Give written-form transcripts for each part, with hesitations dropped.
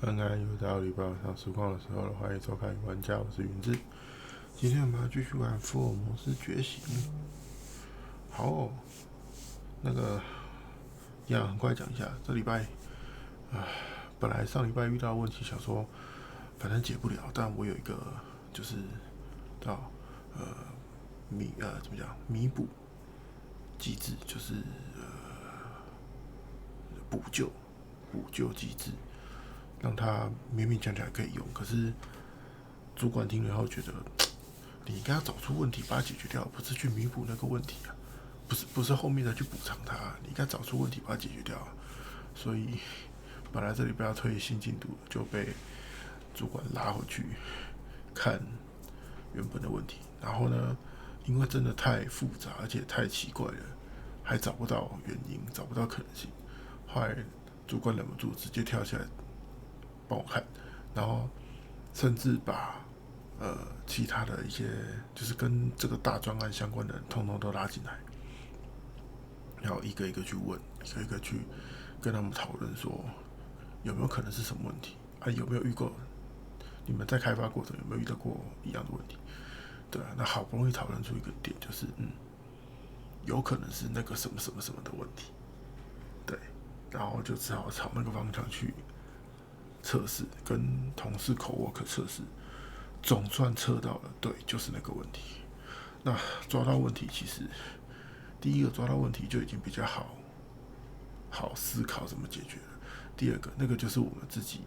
安安，又到礼拜晚上实况的时候了，欢迎收看玩家，我是云志。今天我们要继续玩福尔摩斯觉醒。好哦，那个一样很快讲一下，这礼拜本来上礼拜遇到问题，想说反正解不了，但我有一个就是到怎么讲弥补机制，就是补救机制，让他勉勉强强可以用。可是主管听了后觉得，你应该要找出问题，把它解决掉，不是去弥补那个问题啊，不是后面再去补偿它，你应该找出问题把它解决掉啊。所以本来这里不要推新进度，就被主管拉回去看原本的问题。然后呢，因为真的太复杂，而且太奇怪了，还找不到原因，找不到可能性。后来主管忍不住直接跳下来帮我看，然后甚至把其他的一些就是跟这个大专案相关的人，通通都拉进来，然后一个一个去问，一个一个去跟他们讨论说有没有可能是什么问题啊？有没有遇过？你们在开发过程有没有遇到过一样的问题？对啊，那好不容易讨论出一个点，就是有可能是那个什么什么什么的问题，对，然后就只好朝那个方向去测试，跟同事口work测试，总算测到了，对，就是那个问题。那抓到问题，其实第一个抓到问题就已经比较好思考怎么解决了。第二个，那个就是我们自己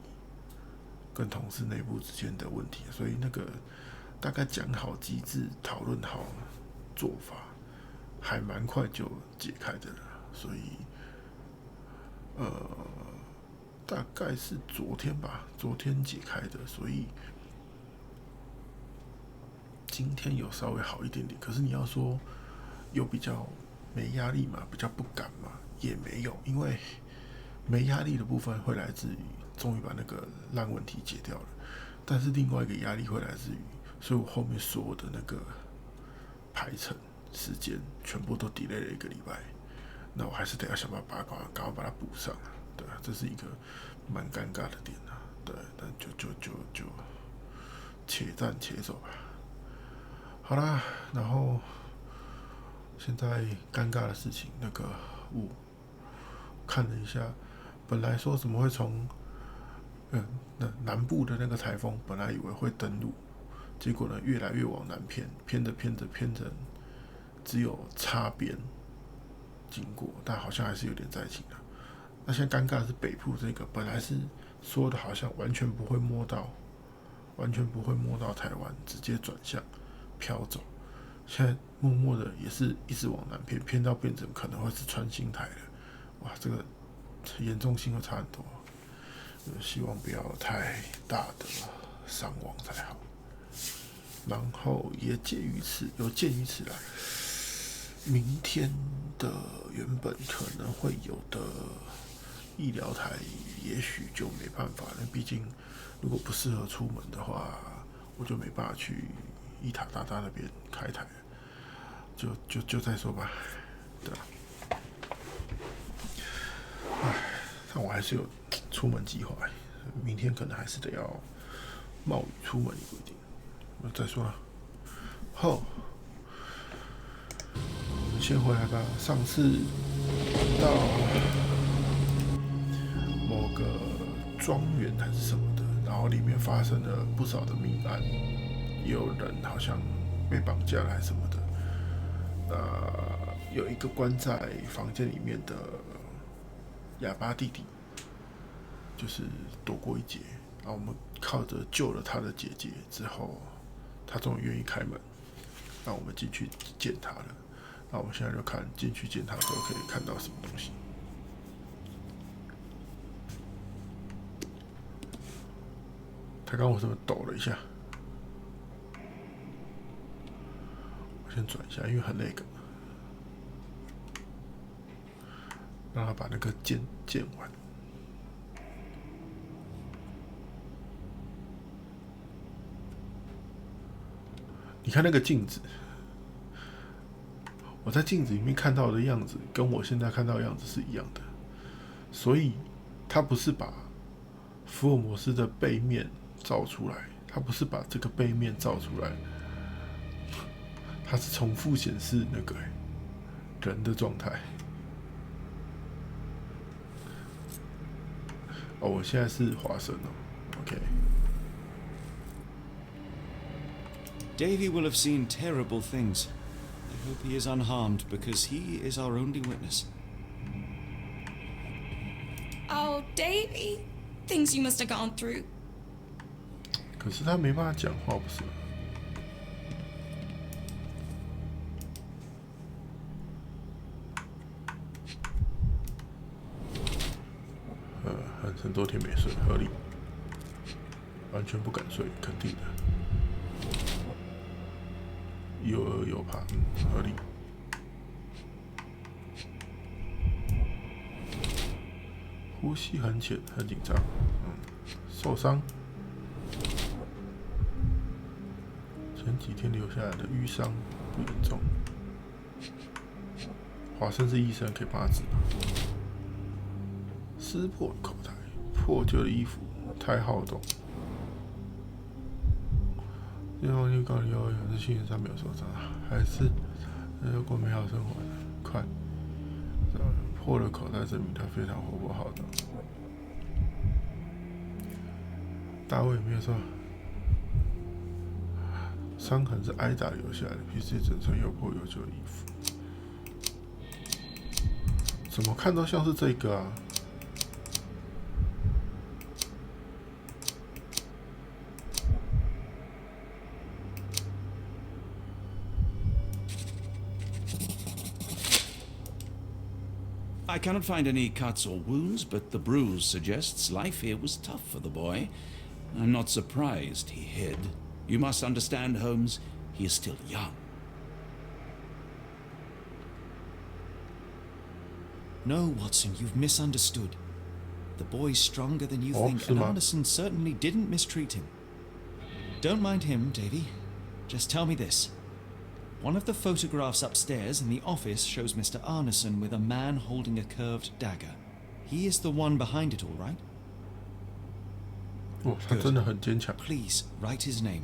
跟同事内部之间的问题，所以那个大概讲好机制，讨论好做法，还蛮快就解开的了。所以大概是昨天吧，昨天解开的，所以今天有稍微好一点点。可是你要说有比较没压力嘛，比较不敢嘛，也没有，因为没压力的部分会来自于终于把那个烂问题解掉了，但是另外一个压力会来自于，所以我后面所有的那个排程时间全部都 delay 了1个礼拜，那我还是得要想办法赶快把它补上啊，对啊，这是一个蛮尴尬的点啊，对，但就且战且走吧。好啦，然后现在尴尬的事情，那个我看了一下，本来说怎么会从那南部的那个台风，本来以为会登陆，结果呢越来越往南偏着，只有擦边经过，但好像还是有点灾情的。那现在尴尬的是北部这个，本来是说的好像完全不会摸到台湾，直接转向飘走。现在默默的也是一直往南偏到变成可能会是穿新台了。哇，这个严重性会差很多，希望不要太大的伤亡才好。然后也鉴于此来，明天的原本可能会有的医疗台，也许就没办法了。毕竟如果不适合出门的话，我就没办法去伊塔大大那边开台了，就再说吧，对啊。但我还是有出门计划，明天可能还是得要冒雨出门，也不一定。我再说了。好，我们先回来吧。上次到某个庄园还是什么的，然后里面发生了不少的命案，也有人好像被绑架了还是什么的。有一个关在房间里面的哑巴弟弟，就是躲过一劫。然后我们靠着救了他的姐姐之后，他终于愿意开门，让我们进去见他了。那我们现在就看进去见他之后可以看到什么东西。他刚我是不是抖了一下？我先转一下，因为很那个，让他把那个剑完。你看那个镜子，我在镜子里面看到的样子，跟我现在看到的样子是一样的，所以他不是把福尔摩斯的背面照出来，他不是把这个背面照出来，他是重复显示那个人的状态。哦，我现在是华生哦 ，OK。Davy will have seen terrible things. I hope he is unharmed because he is our only witness. Oh, Davy, things you must have gone through. 可是他没办法讲话，不是吗？很多天没睡，合理，完全不敢睡，肯定的。又饿又怕，合理。呼吸很浅，很紧张，受伤。前几天留下来的淤伤不严重。华生是医生，可以帮他治吗？撕破的口袋，破旧的衣服，太好动。对方就告你要是心理上没有受伤，还是过美好生活的，快！破了口袋证明他非常活泼好动。大卫没有说，伤痕是挨打留下来的，皮质整穿又破又旧的衣服，怎么看都像是这个啊。I cannot find any cuts or wounds, but the bruise suggests life here was tough for the boy. I'm not surprised he hid. You must understand, Holmes, he is still young. No, Watson, you've misunderstood. The boy's stronger than you think, and Anderson certainly didn't mistreat him. Don't mind him, Davy. Just tell me this. One of the photographs upstairs in the office shows Mr. Arneson with a man holding a curved dagger. He is the one behind it, all right? 哦，他真的很坚强。 Please write his name.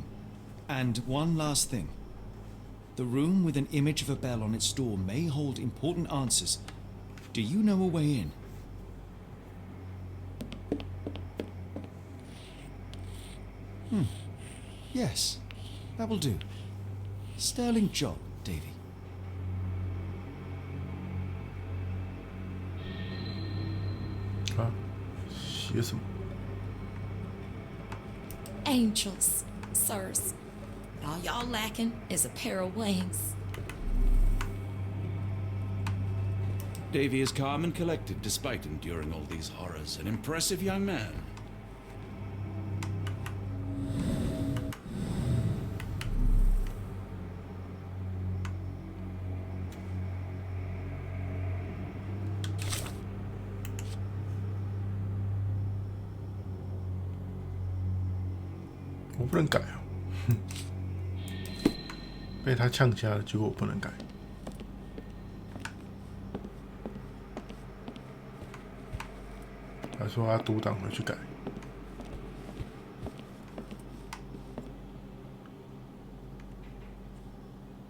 And one last thing. The room with an image of a bell on its door may hold important answers. Do you know a way in? Yes, that will do. Sterling job, Davy. 啊，写什么？ Angels, sirs. All y'all lacking is a pair of wings. Davy is calm and collected despite enduring all these horrors. An impressive young man. 我不能改啊！被他呛瞎了，结果我不能改。他说他读档回去改。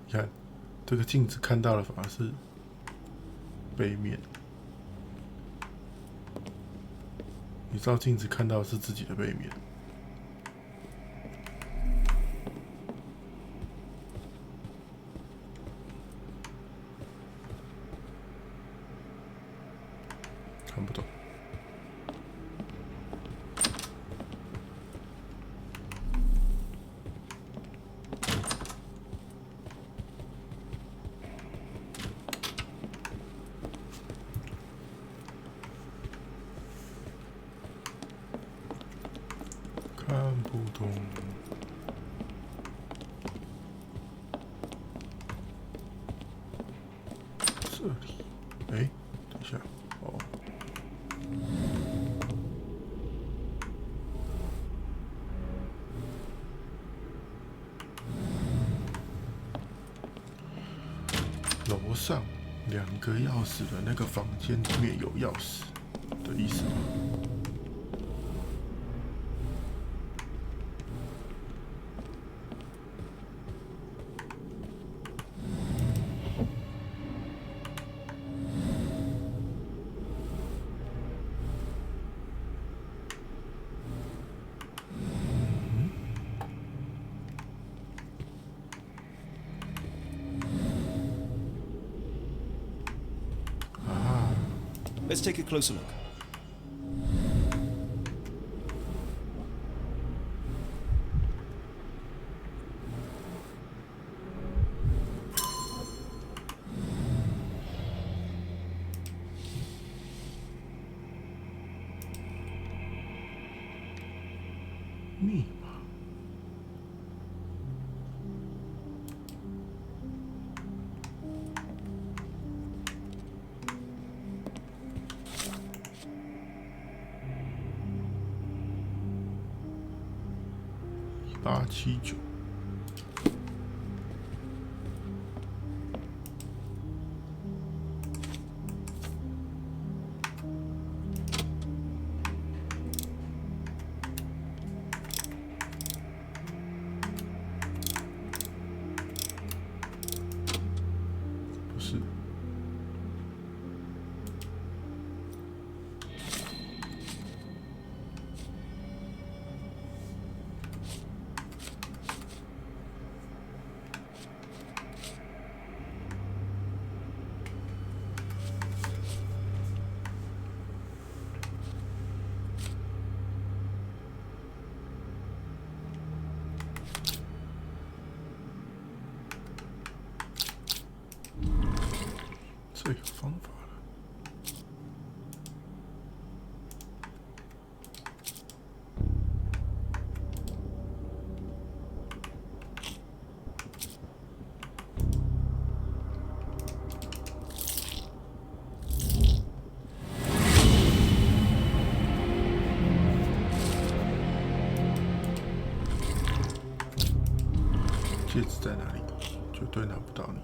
你看，这个镜子看到的反而是背面。你照镜子看到的是自己的背面。 看不懂。看不懂。这里，哎，等一下，哦。 楼上2个钥匙的那个房间里面有钥匙的意思吗？ Let's take a closer look.密码。1879。不是。这有方法了。戒指在哪里？绝对拿不到你。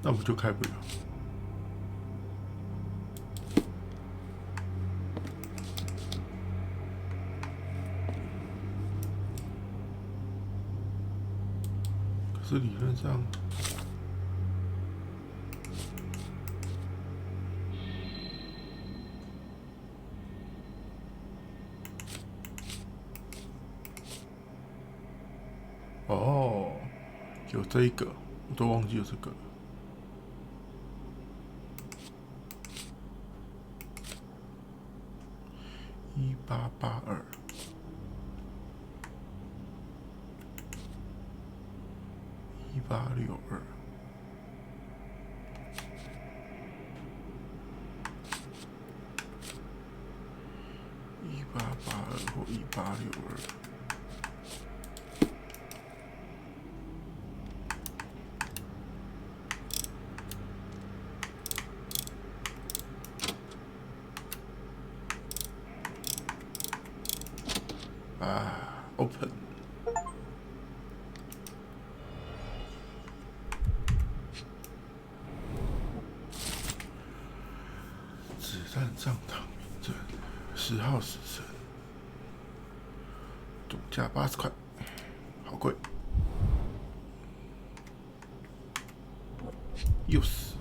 那我就开不了。可是理论上，哦，有这一个，我都忘记有这个了。1882。1862。1882或1862。Open。子弹上膛名证，10号时辰，总价80块，好贵。又死。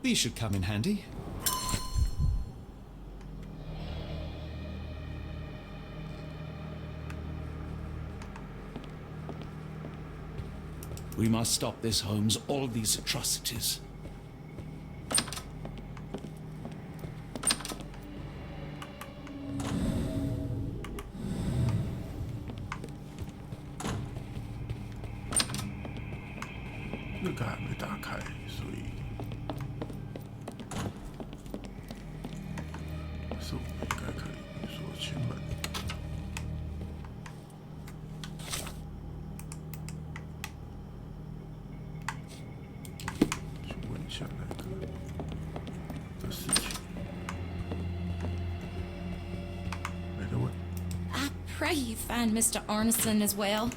These should come in handy. We must stop this, Holmes. All these atrocities. 那个还没打开，所以是我们应该可以说前门。去问一下那个的事情。pray you find Mr. Arneson as well,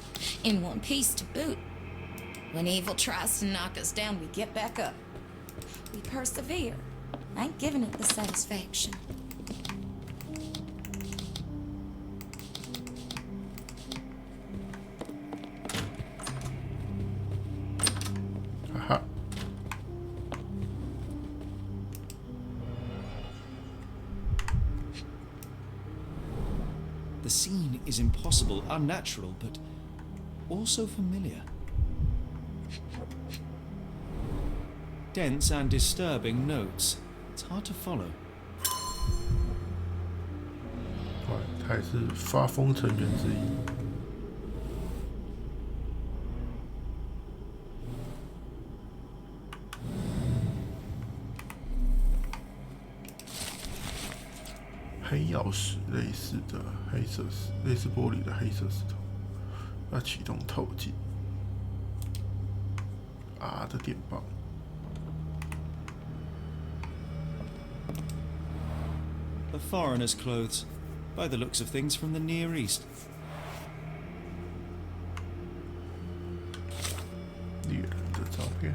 in one piece to boot. When evil tries to knock us down, we get back up. We persevere. I ain't giving it the satisfaction. Aha. The scene is impossible, unnatural, but also familiar. Dense and disturbing notes. It's hard to follow. 他也是发疯成员之一。黑曜石类似的黑色石，类似玻璃的黑色石头，要启动透镜。R 的电报。A foreigner's clothes, by the looks of things from the Near East. 猎人的照片。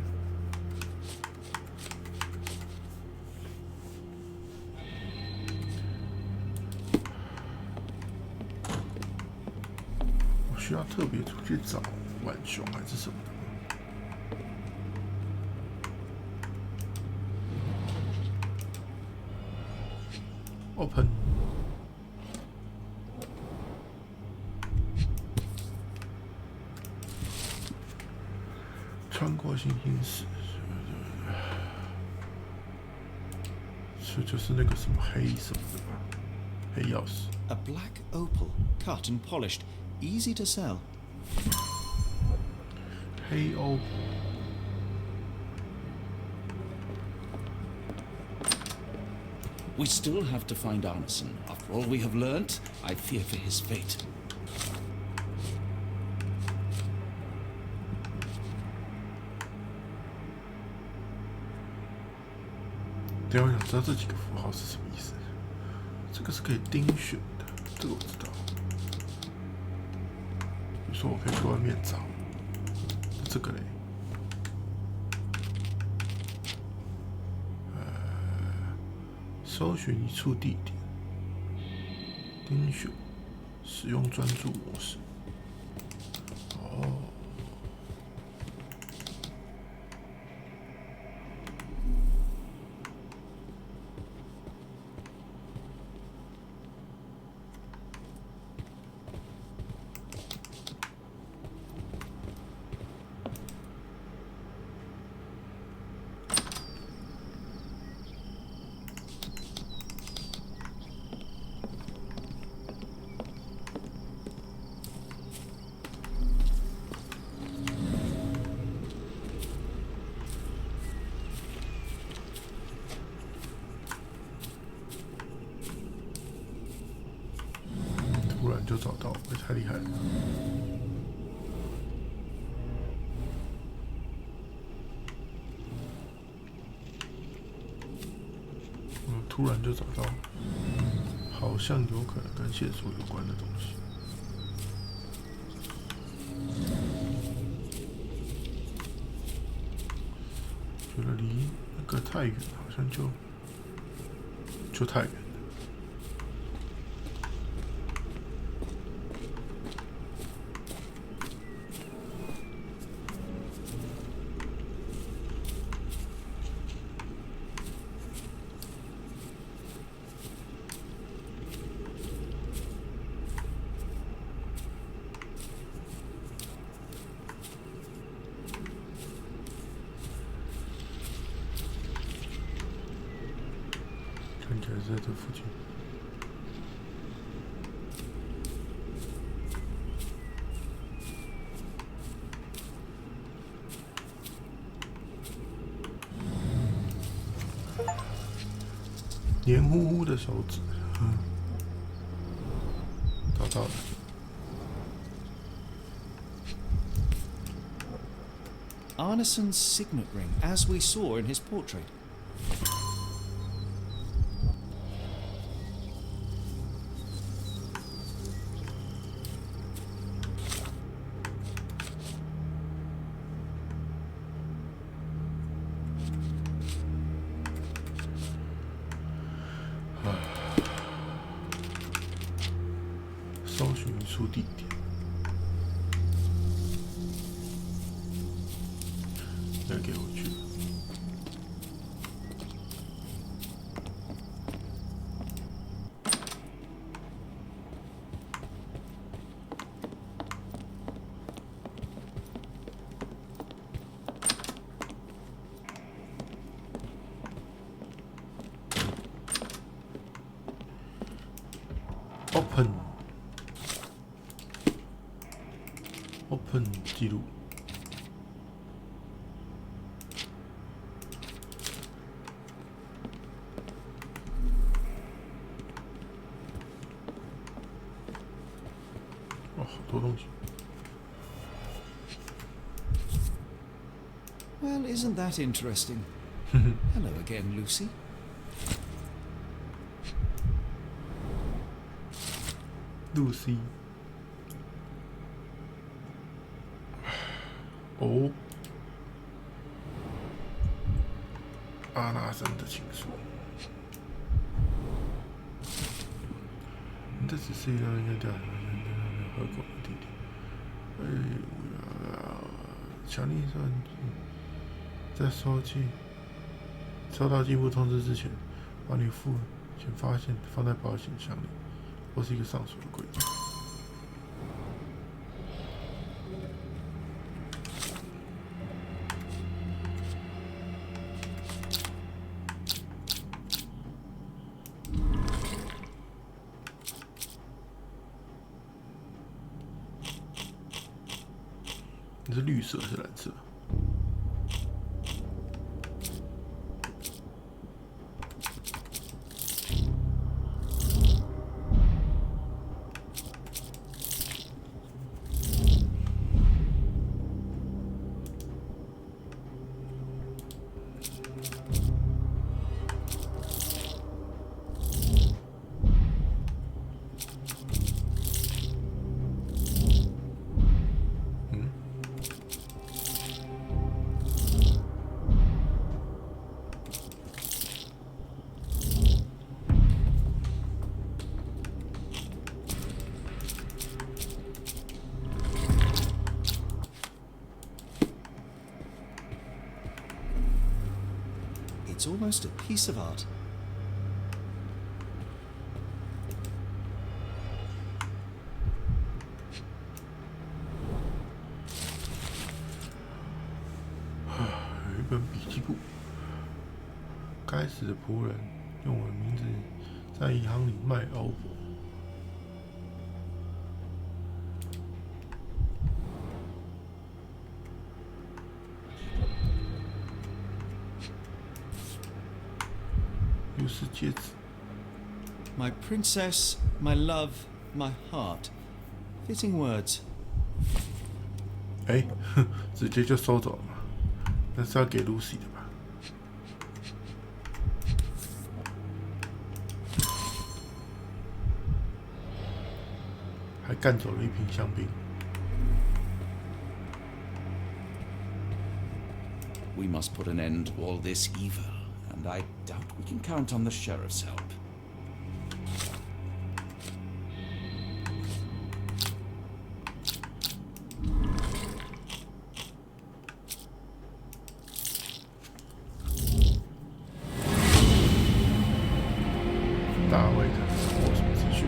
我需要特别出去找浣熊还是什么的吗？Open。穿过星星石，这就是那个什么黑什么的吧？黑曜石。A black opal, cut and polished, easy to sell. 黑欧。We still have to find Arneson. After all we have learnt, I fear for his fate. 对，我想知道这几个符号是什么意思。这个是可以盯选的，这个我知道。比如说，我可以去外面找这个嘞。搜寻一处地点，盯选，使用专注模式。哦。突然就找到，也太厉害了！突然就找到，好像有可能跟线索有关的东西。觉得离那个太远，好像就太远。看起来是在这附近。黏糊糊的手指，找到了。Arneson's signet ring, as we saw in his portrait. 出地点。再给我去。Open 记录。哦，好多东西。Well, isn't that interesting? Hello again, Lucy. Lucy。哦，阿拉森的情书。这只是一个人家喝过的弟弟。强力说，在收到进一步通知之前，把你付钱放在保险箱里，或是一个上锁的柜子。你是绿色还是蓝色？It's almost a piece of art. 有一本笔记簿。该死的仆人用我的名字在银行里卖欧博。又是戒指。My princess, my love, my heart. Fitting words. 直接就收走了嘛？那是要给 Lucy 的吧？还干走了一瓶香槟。We must put an end to all this evil, and I doubt we can count on the sheriff's help. 大卫可能掌握什么资讯？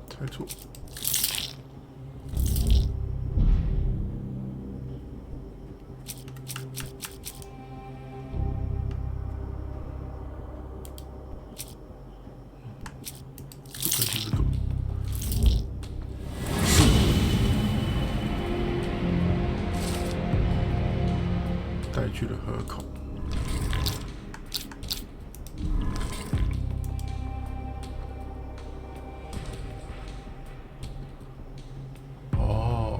猜错。带去了河口。哦，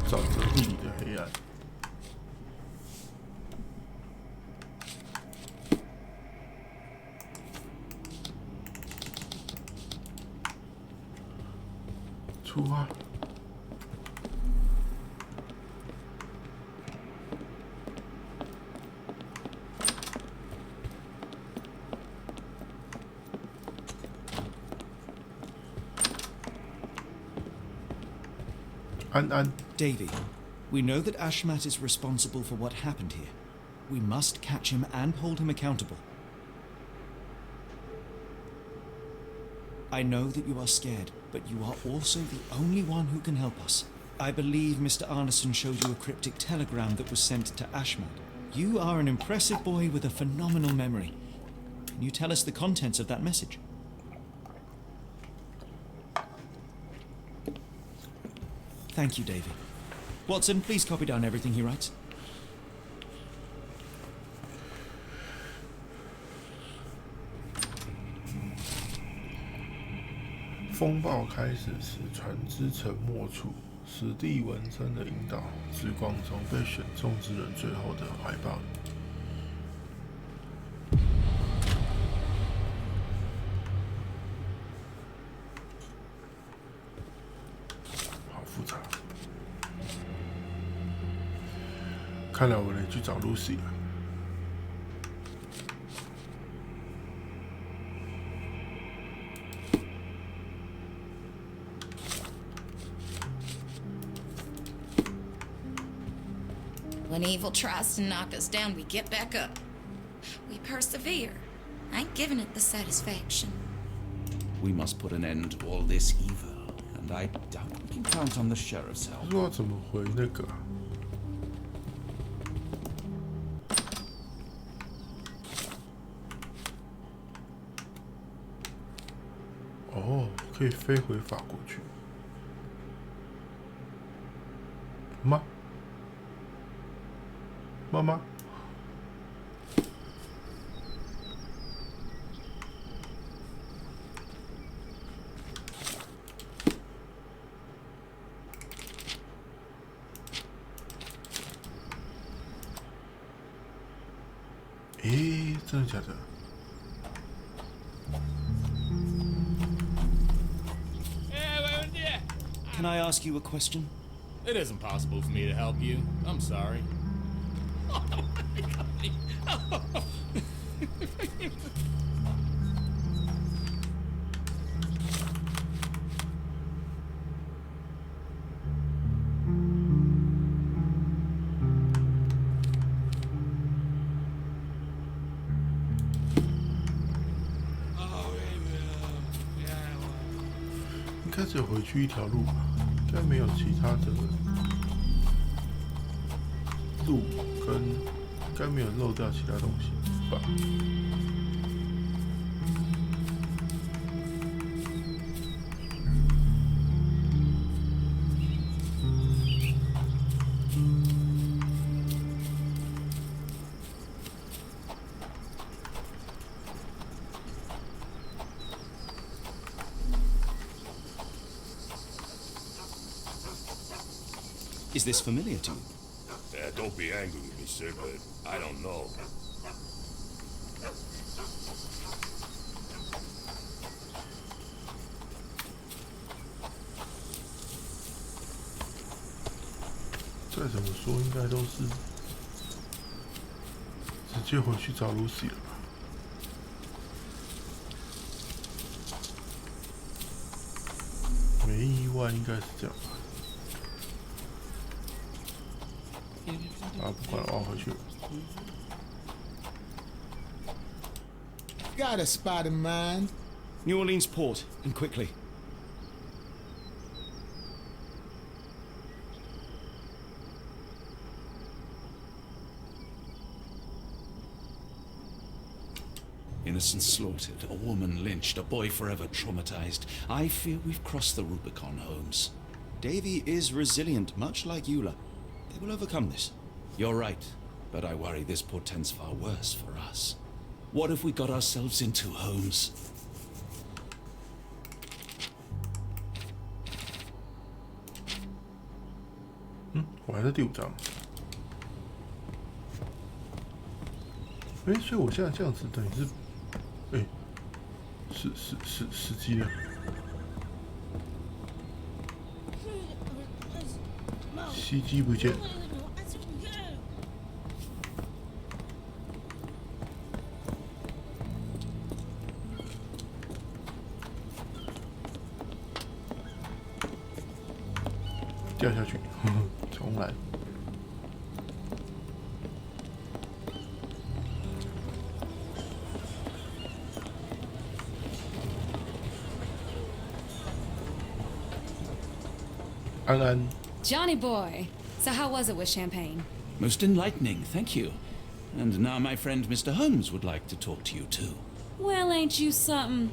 沼泽地里的黑暗。出发。安安 Davy, we know that Ashmat is responsible for what happened here. We must catch him and hold him accountable. I know that you are scared, but you are also the only one who can help us. I believe Mr. Arneson showed you a cryptic telegram that was sent to Ashmat. You are an impressive boy with a phenomenal memory. Can you tell us the contents of that message? Thank you, Davy. Watson, please copy down everything he writes. 风暴开始时，船只沉没处，史蒂文森的引导，之光中被选中之人最后的怀抱。好复杂，看来我得去找 Lucy 了。When evil tries to knock us down, we get back up. We persevere. I ain't giving it the satisfaction. We must put an end to all this evil, and I doubt we can count on the sheriff's help. 不知道怎么回那个、啊。哦，可以飞回法国去吗？妈妈，诶，真的假的？ Can I ask you a question? It isn't possible for me to help you. I'm sorry. Oh, 应该只有回去一条路吧，应该没有其他的路跟，应该没有漏掉其他东西吧。Is this familiar to you? Don't be angry with me, sir, but I don't know. 再怎么说，应该都是直接回去找 Lucy 了吧？没意外，应该是这样吧。 啊，不管了，我要回去了。 Got a spot in mind? New Orleans port, and quickly. Innocents slaughtered, a woman lynched, a boy forever traumatized. I fear we've crossed the Rubicon, Holmes. Davy is resilient, much like Eula. They will overcome this. You're right, but I worry this portends far worse for us. What have we got ourselves into, Holmes? 我还在第5章。所以我现在这样子等于是，时机了。司机不见。掉下去，重来。安安， Johnny boy, so how was it with Champagne? Most enlightening, thank you. And now my friend Mr. Holmes would like to talk to you too. Well, ain't you something?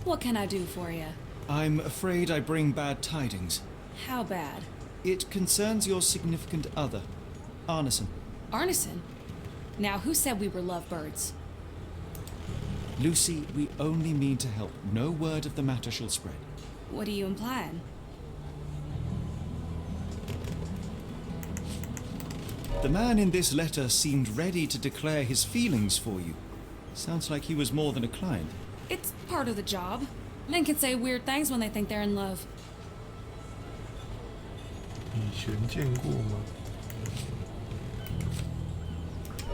What can I do for you? I'm afraid I bring bad tidings. How bad? It concerns your significant other, Arneson. Arneson? Now, who said we were lovebirds? Lucy, we only mean to help. No word of the matter shall spread. What are you implying? The man in this letter seemed ready to declare his feelings for you. Sounds like he was more than a client. It's part of the job. Men can say weird things when they think they're in love. 以前见过吗？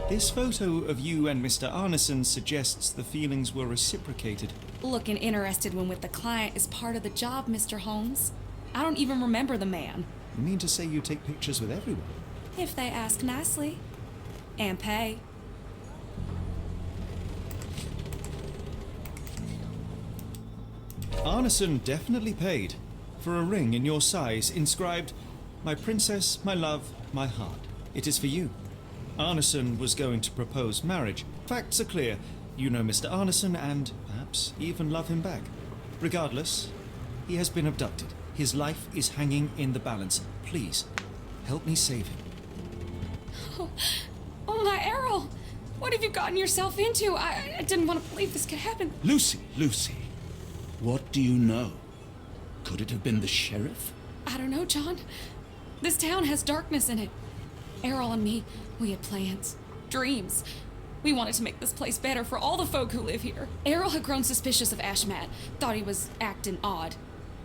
This photo of you and Mr. Arneson suggests the feelings were reciprocated. Looking interested when with the client is part of the job, Mr. Holmes. I don't even remember the man. You mean to say you take pictures with everyone? If they ask nicely. And pay. Arneson definitely paid for a ring in your size inscribed, "My princess, my love, my heart. It is for you." Arneson was going to propose marriage. Facts are clear. You know Mr. Arneson and perhaps even love him back. Regardless, he has been abducted. His life is hanging in the balance. Please, help me save him. Oh, my Errol! What have you gotten yourself into? I didn't want to believe this could happen. Lucy, Lucy, what do you know? Could it have been the sheriff? I don't know, John. This town has darkness in it. Errol and me, we had plans, dreams. We wanted to make this place better for all the folk who live here. Errol had grown suspicious of Ashmat, thought he was acting odd.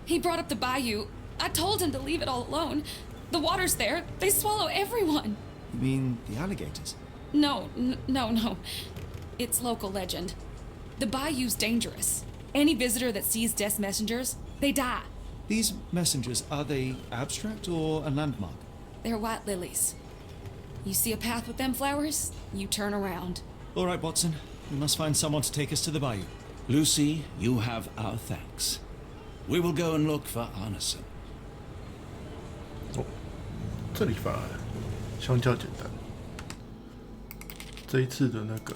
He brought up the bayou. I told him to leave it all alone. The water's there. They swallow everyone. You mean the alligators? No. It's local legend. The bayou's dangerous. Any visitor that sees death's messengers, they die. These messengers, are they abstract or a landmark? They're white lilies. You see a path with them flowers, you turn around. All right, Watson. We must find someone to take us to the bayou. Lucy, you have our thanks. We will go and look for Arneson. 哦，这里反而相较简单。这一次的那个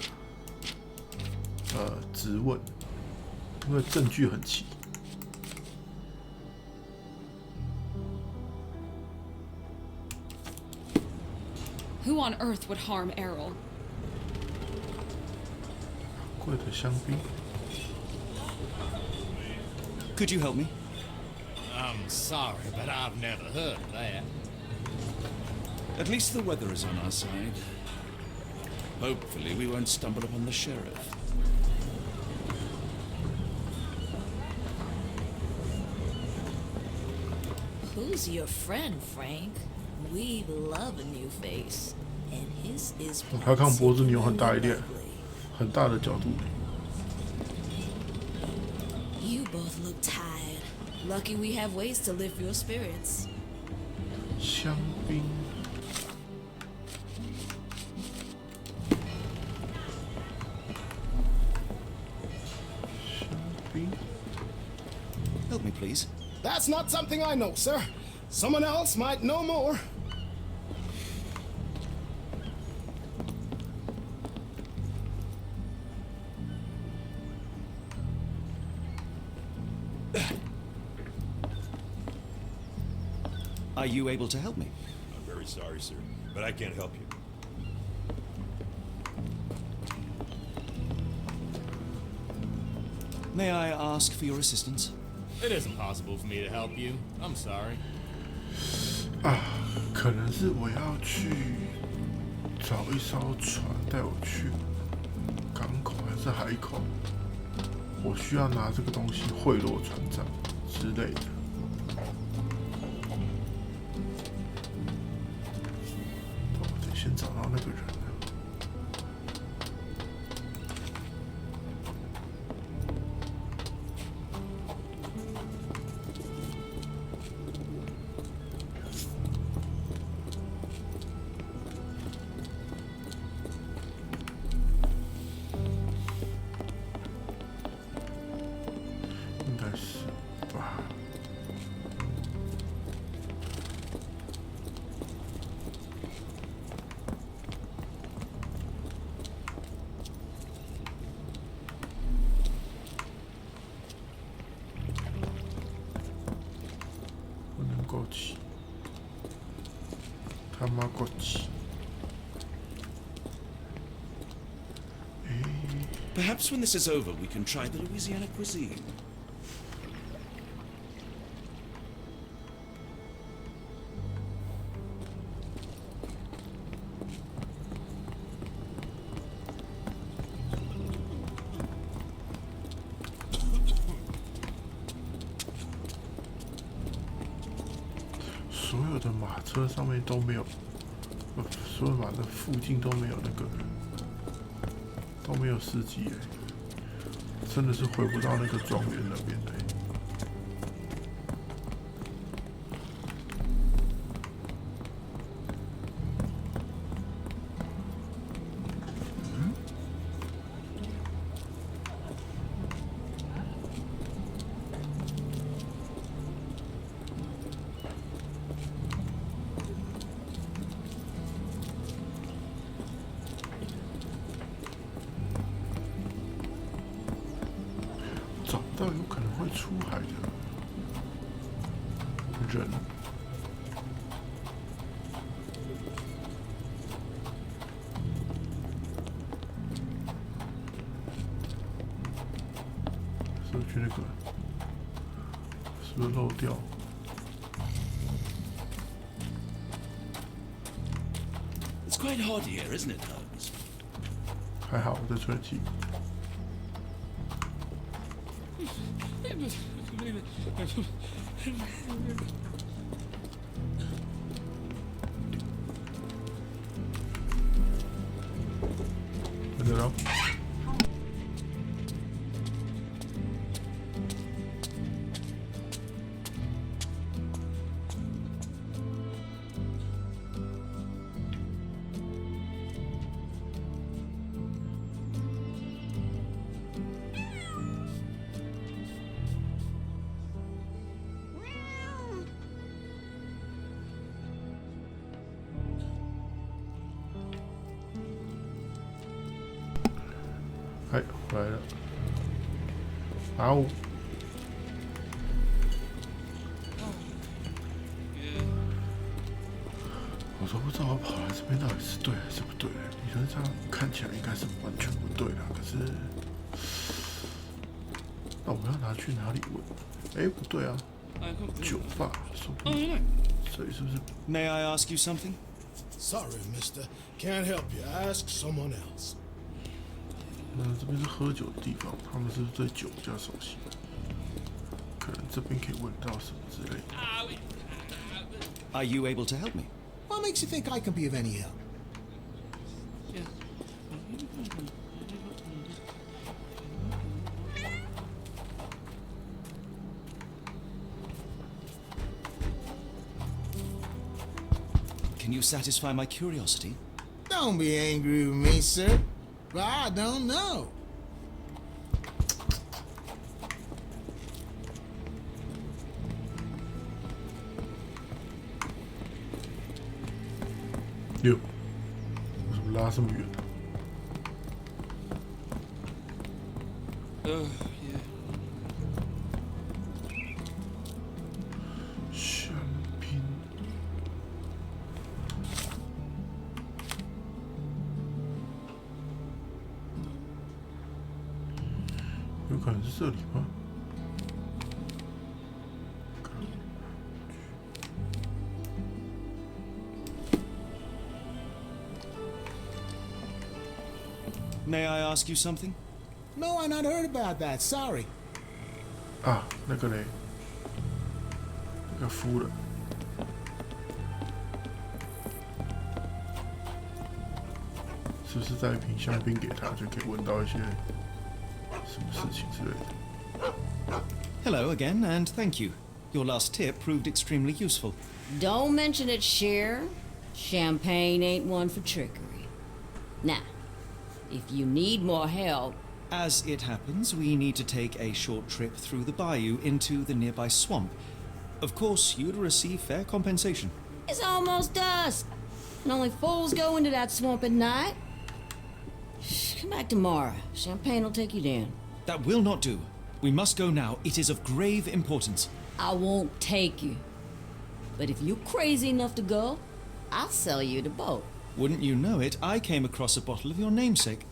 质问，因为证据很齐。Who on earth would harm Errol? 贵的香槟。 Could you help me? I'm sorry, but I've never heard of that. At least the weather is on our side. Hopefully we won't stumble upon the sheriff. Who's your friend, Frank? We love a new face, and his is 他看脖子扭很 particularly 大一点， lovely. 很大的角度。 You both look tired. Lucky we have ways to lift your spirits. 香槟。香槟。 Help me, please. That's not something I know, sir. Someone else might know more. Are you able to help me? I'm very sorry, sir, but I can't help you. May I ask for your assistance? It isn't possible for me to help you. I'm sorry. 啊，可能是我要去找一艘船带我去港口还是海口，我需要拿这个东西贿赂船长之类的。先找到那个人呢？应该是吧。不能够骑，他妈够骑！ Perhaps when this is over, we can try the Louisiana cuisine. 所有的马车上面都没有，所有马的附近都没有那个，都没有司机哎，真的是回不到那个庄园那边的。找不到有可能会出海的人。是不是那个？是不是漏掉？ It's quite hot here, isn't it, Holmes? 还好我在吹气。 看得到？哎，回来了！啊呜！我都不知道我跑来这边到底是对还是不对。理论上看起来应该是完全不对的，可是，那我要拿去哪里问？哎，不对啊，酒吧，说不定这里是不是 May I ask you something? Sorry, mister. Can't help you. Ask someone else. 那这边是喝酒的地方，他们是不是对酒比较熟悉？可能这边可以问到什么之类的。Are you able to help me? What makes you think I can be of any help? Can you satisfy my curiosity? Don't be angry with me, sir. But I don't know. 哟，为什么拉这么远？ Yeah. 香槟。有可能是这里吗？ May I ask you something? No, I not heard about that. Sorry. 啊，那个嘞，那个夫人。是不是带一瓶香槟给他，就可以闻到一些什么事情之类的？ Hello again, and thank you. Your last tip proved extremely useful. Don't mention it, Cher. Champagne ain't one for trickery. Now, if you need more help... As it happens, we need to take a short trip through the bayou into the nearby swamp. Of course, you'd receive fair compensation. It's almost dusk, and only fools go into that swamp at night. Come back tomorrow. Champagne will take you down. That will not do. We must go now. It is of grave importance. I won't take you. But if you're crazy enough to go, I'll sell you the boat. Wouldn't you know it, I came across a bottle of your namesake.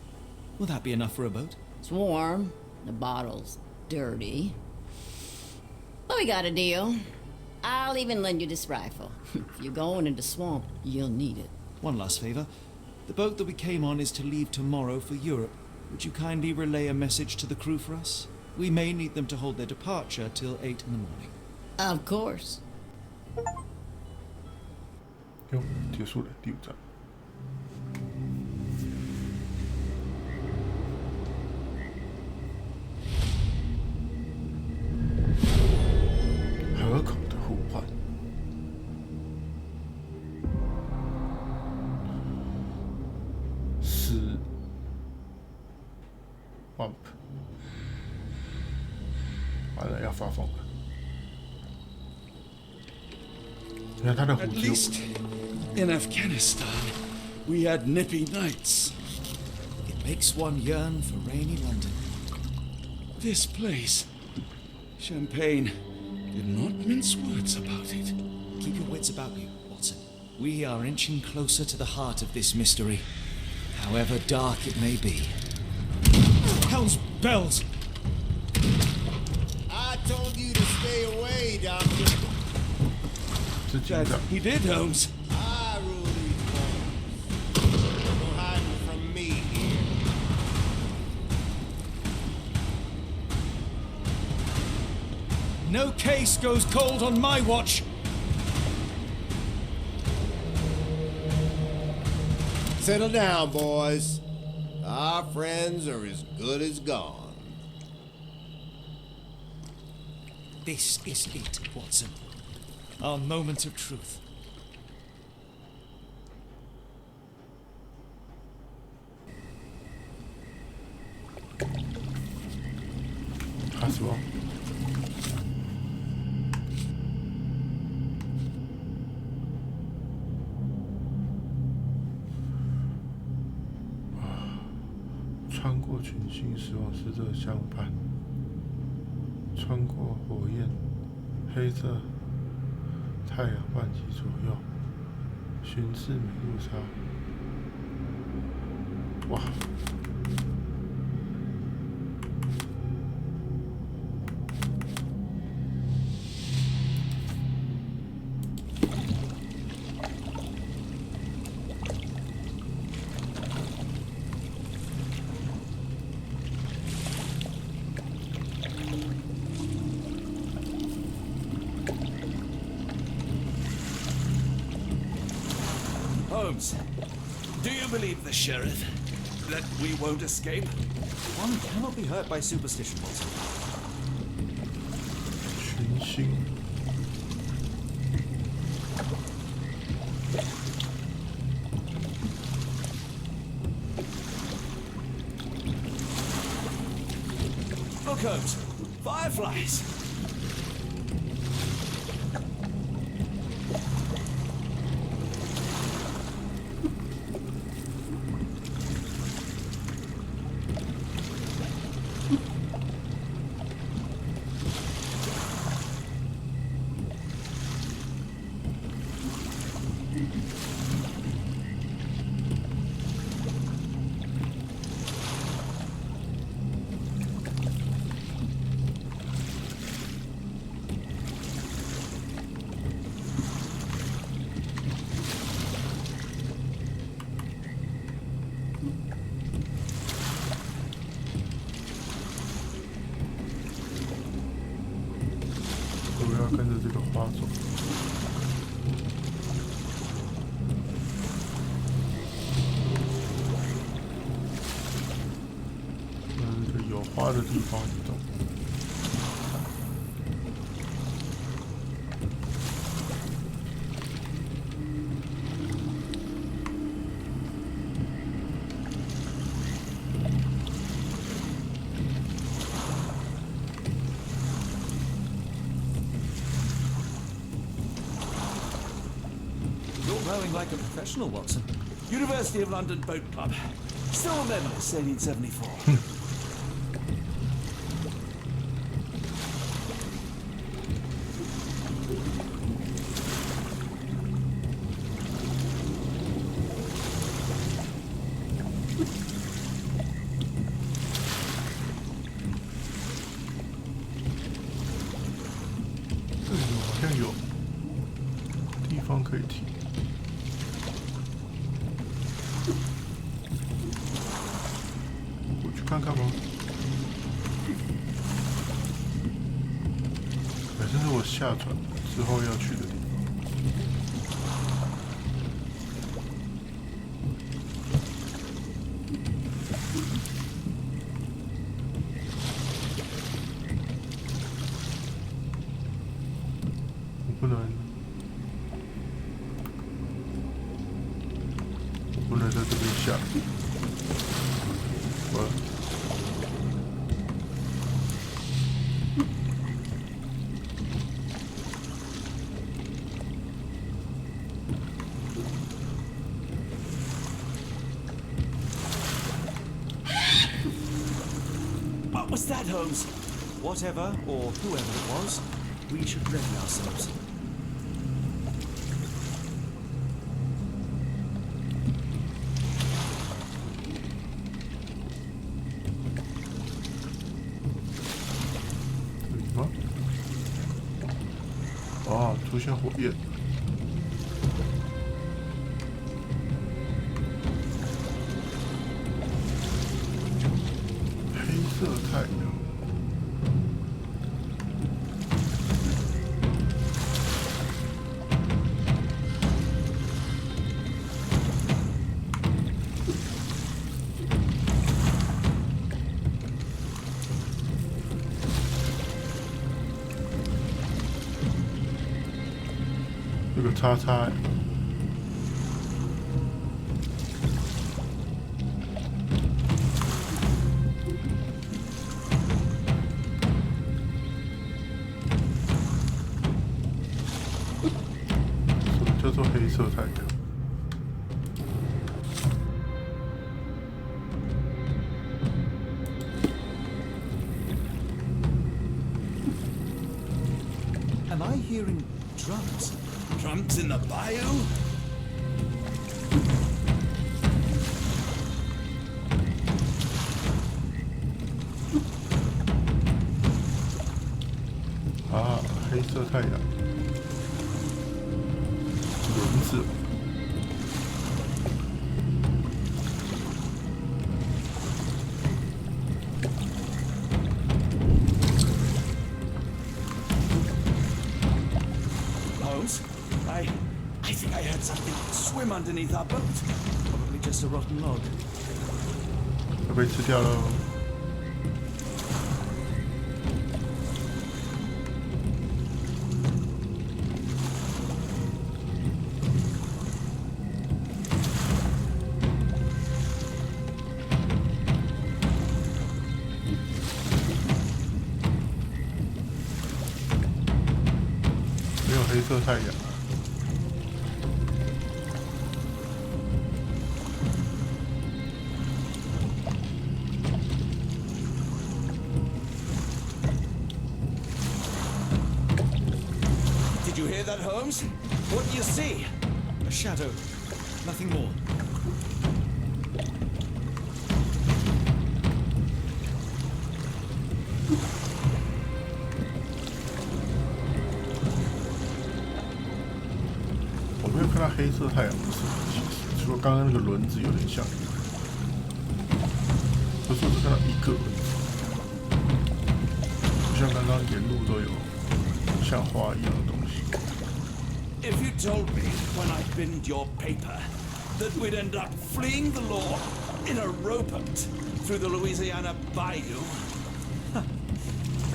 Will that be enough for a boat? It's warm. The bottle's dirty. But we got a deal. I'll even lend you this rifle. If you're going into swamp, you'll need it. One last favor. The boat that we came on is to leave tomorrow for Europe. Would you kindly relay a message to the crew for us? We may need them to hold their departure till 8 in the morning. Of course. 哟，结束了第5章。河口的呼唤。是 Wamp， 完了要发疯了。你看他的胡 At 子。 least in Afghanistan, we had nippy nights. It makes one yearn for rainy London. This place, Champagne, did not mince words about it. Keep your wits about you, Watson. We are inching closer to the heart of this mystery, however dark it may be. Hell's bells! I told you to stay away, Doctor. 是警长。 He did, Holmes. I rule these bones. No hiding from me here. No case goes cold on my watch! Settle down, boys. Our friends are as good as gone. This is it, Watson. Our moment of truth. 他说。穿过群星，死亡使者相伴；穿过火焰，黑色太阳半级左右，巡视美路上。哇！Holmes, do you believe the sheriff that we won't escape? One cannot be hurt by superstition, Watson. 群星。Look, Holmes, fireflies.跟着这个花走。的地方移动。Rowing like a professional, Watson. University of London Boat Club. Still a member, 1874. 这里好像有地方可以停。我去看看吗？这是我下船之后要去的地方。我不能在这边下。What was that, Holmes? Whatever or whoever it was, we should ready ourselves. What? 哦，出现火焰。黑色太阳。这个叉叉。什么叫做黑色太阳？Am I hearing drums? Drums in the bayou? Ah, 黑色太阳。轮子。Holmes, I think I heard something swim underneath our boat. Probably just a rotten log. 要被吃掉喽。没有黑色太阳。Did you hear that, Holmes? What do you see? A shadow. Nothing more. 我没有看到黑色太阳的什么，其实除了刚刚那个轮子有点像，可是我只看到一个轮子，就像刚刚沿路都有像花一样的东西。If you told me when I binned your paper that we'd end up fleeing the law in a rowboat through the Louisiana bayou,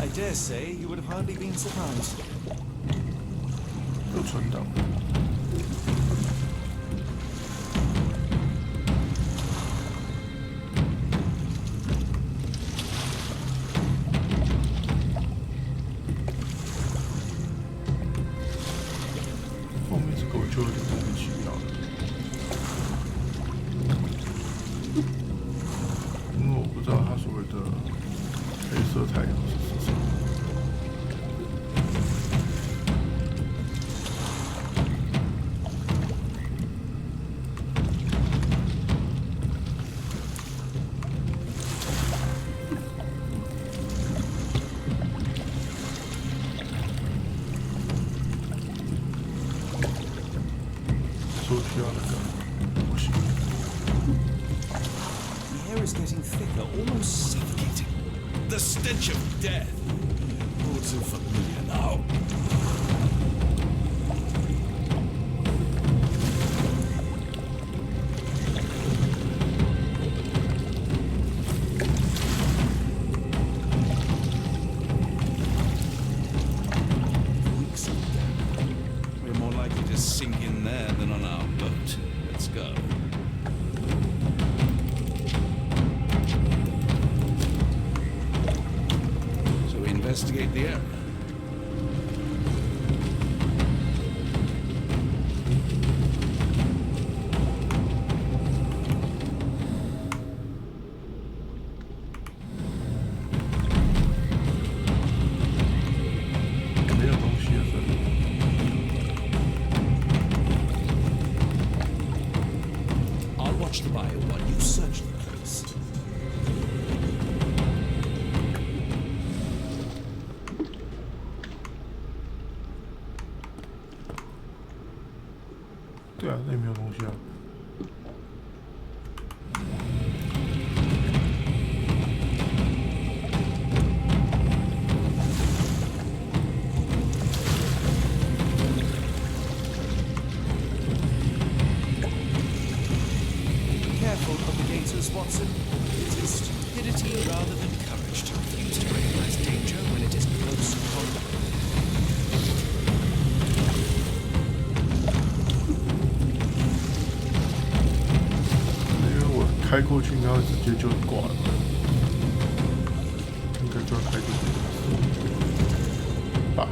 I dare say you would have hardly been surprised. 有存档。后面这个我就有点莫名其妙了，因为我不知道它所谓的黑色太阳是什么。说需要那个不行。The air is getting thicker, almost suffocating. The stench of death. All too familiar now. Weeks of death. We're more likely to sink in there than on our boat. Let's go. So we investigate the area. 没有东西啊，这里。I'll watch the bio while you search the place. 对啊，那也没有东西啊。Careful of the gators, Watson. It is stupidity rather than courage to refuse to recognize danger when it is close upon. 因为我开过去，应该会直接就挂了，应该就要开进去吧。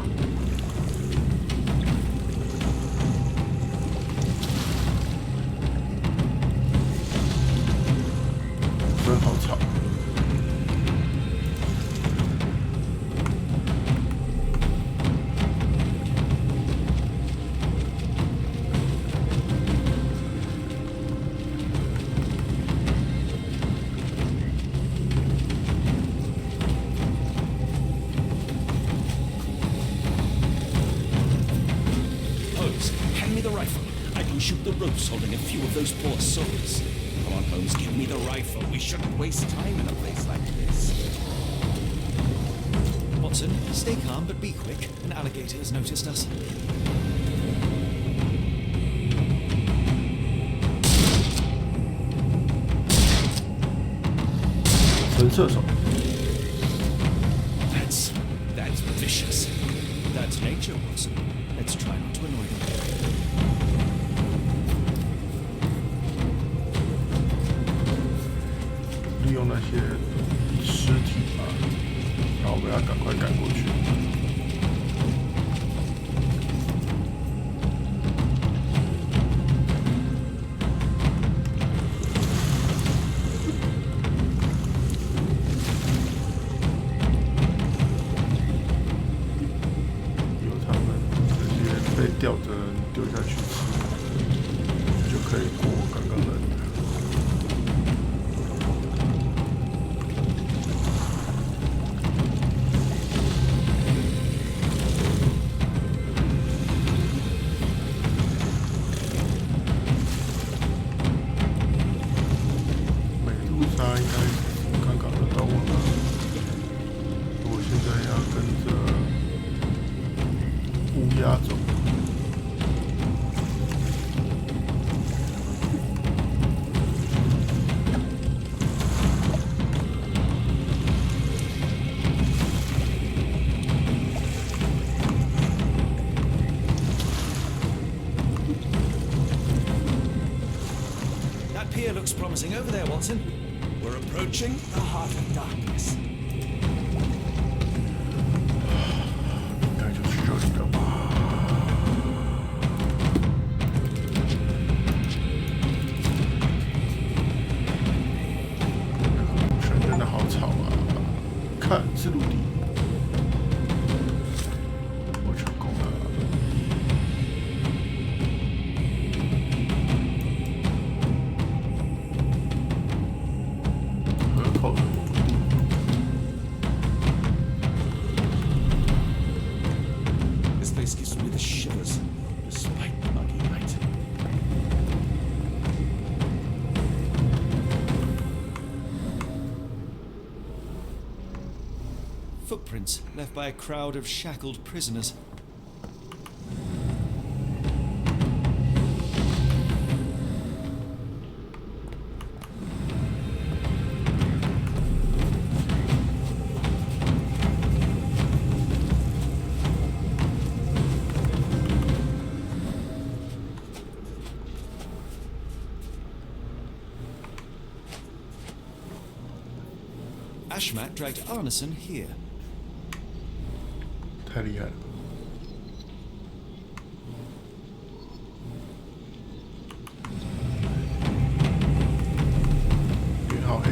真好吵。Holmes, hand me the rifle. I can shoot the ropes holding a few of those poor souls. Come on, Holmes, give me the rifle. We shouldn't waste time in a place like this. Watson, stay calm but be quick. An alligator has noticed us. 神射手， That's vicious. That's nature, Watson. Let's try not to annoy them. 利用那些尸体嘛，然后我们要赶快赶过去。由他们这些被吊着人丢下去吃，就可以过刚刚的。美杜莎应该刚刚的到我了，我现在要跟着乌鸦走。pier looks promising over there, Watson. We're approaching the heart of darkness. 应该就是这里了吧？路上真的好吵啊！看，是陆地。我成功了。河口的陆地。This place gives me the shivers, despite the muggy night. Footprints left by a crowd of shackled prisoners. Ashmat dragged Arneson here. 太厉害了！天好黑。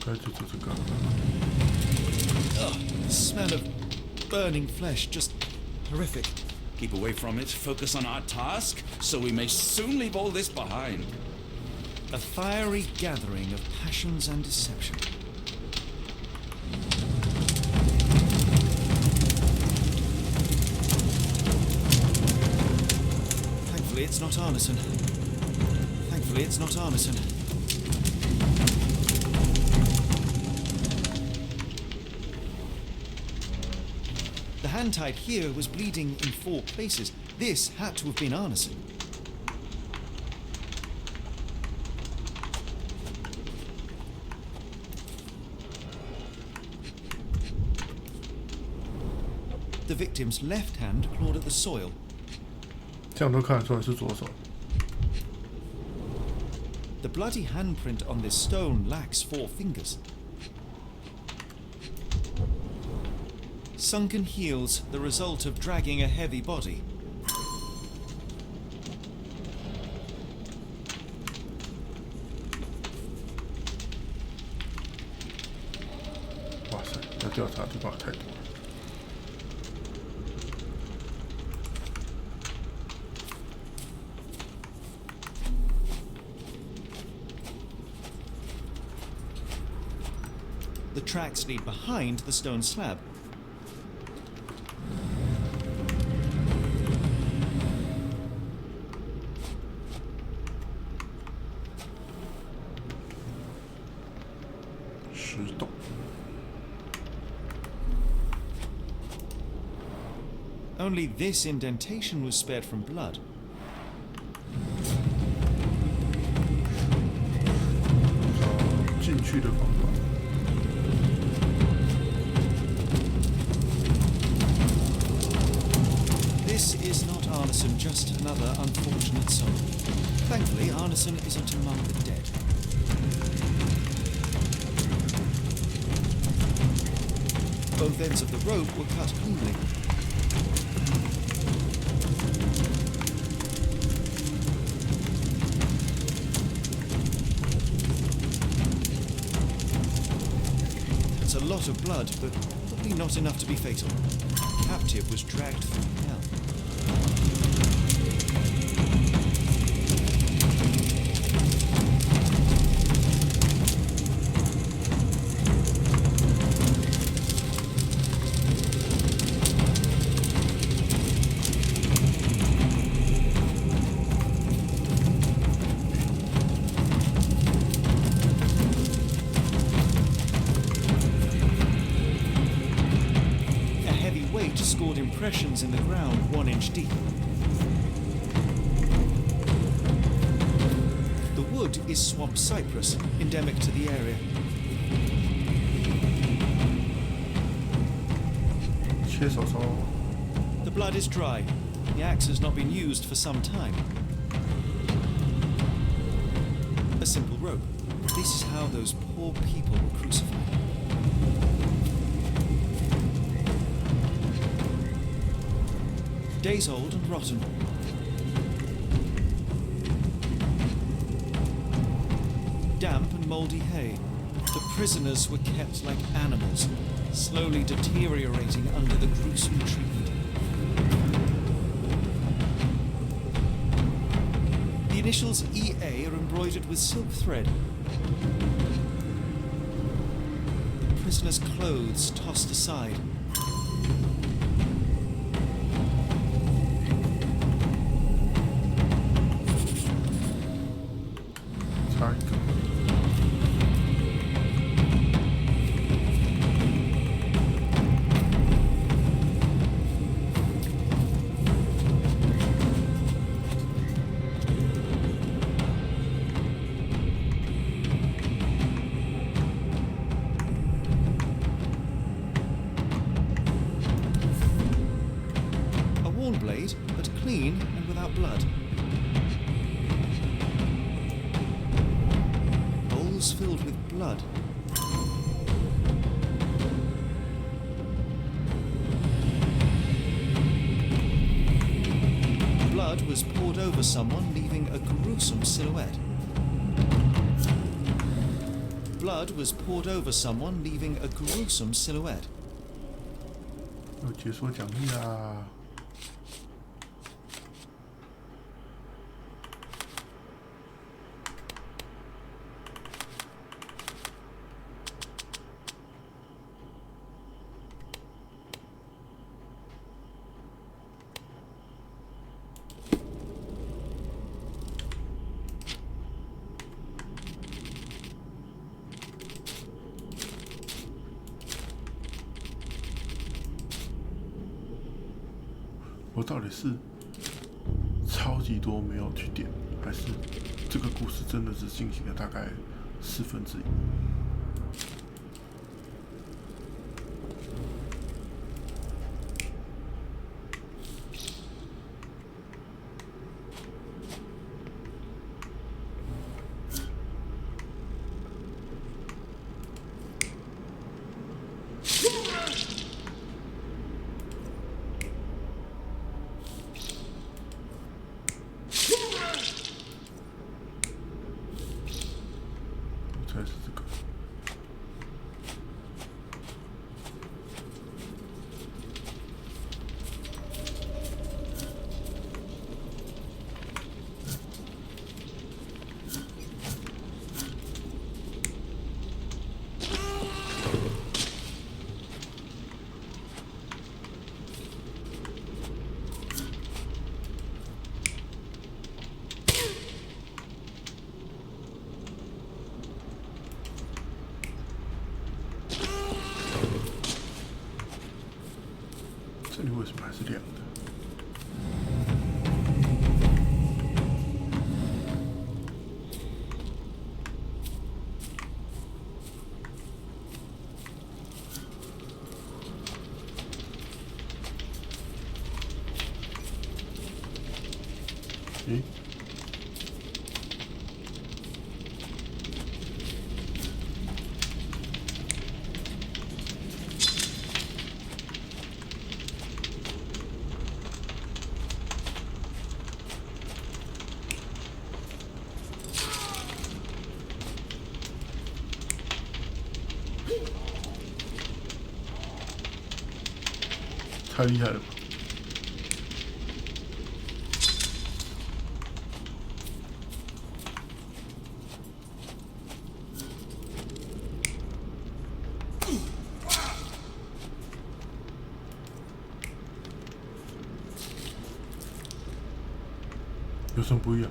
该就做这个。The smell of burning flesh, just horrific. Keep away from it, focus on our task, so we may soon leave all this behind. A fiery gathering of passions and deception. Thankfully, it's not Arneson. Thankfully, it's not Arneson. The hand tied here was bleeding in 4 places. This had to have been Arneson. The victim's left hand clawed at the soil. 这样都看得出来是左手。 The bloody handprint on this stone lacks 4 fingers. Sunken heels, the result of dragging a heavy body. 哇塞，要调查的地方太多了。 The tracks lead behind the stone slab. Only this indentation was spared from blood. 找进去的方法。 This is not Arneson, just another unfortunate soul. Thankfully, Arneson isn't among the dead. Both ends of the rope were cut cleanly. That's a lot of blood, but probably not enough to be fatal. The captive was dragged through hell. scored impressions in the ground 1 inch deep. The wood is swamp cypress, endemic to the area. The blood is dry. The axe has not been used for some time. A simple rope. This is how those poor people were crucified. Days old and rotten. Damp and mouldy hay. The prisoners were kept like animals, slowly deteriorating under the gruesome treatment. The initials EA are embroidered with silk thread. The prisoners' clothes tossed aside. Blade, but clean and without blood. Bowls filled with blood. Blood was poured over someone, leaving a gruesome silhouette. Blood was poured over someone, leaving a gruesome silhouette. 要解说讲义啦。我到底是超级多没有去点，还是这个故事真的只进行了大概1/4？才是这个。这里为什么还是亮的？诶？太厉害了吧！有什么不一样？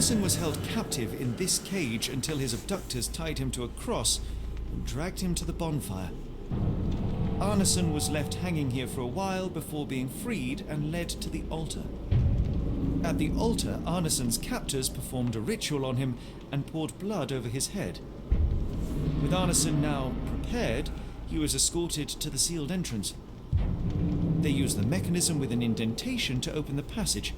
Arneson was held captive in this cage until his abductors tied him to a cross and dragged him to the bonfire. Arneson was left hanging here for a while before being freed and led to the altar. At the altar, Arneson's captors performed a ritual on him and poured blood over his head. With Arneson now prepared, he was escorted to the sealed entrance. They used the mechanism with an indentation to open the passage.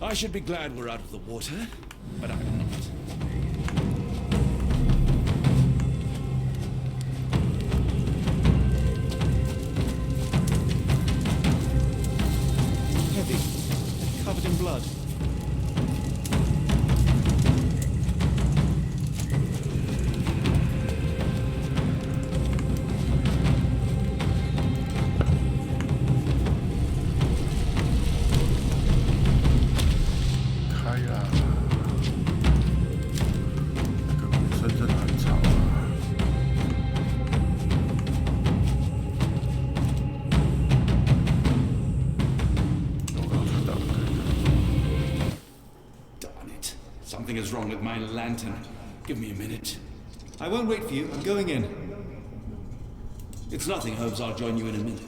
I should be glad we're out of the water, but I'm not. Heavy, covered in blood. Something is wrong with my lantern. Give me a minute. I won't wait for you. I'm going in. It's nothing, Holmes. I'll join you in a minute.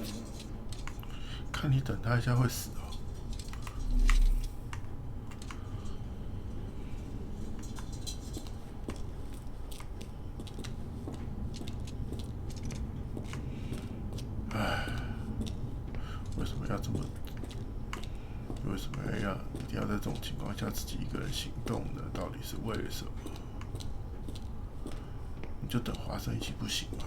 看你等他一下会死哦。唉，为什么要这么？为什么一定要在这种情况下自己一个人行动呢？到底是为了什么？你就等华生一起不行吗？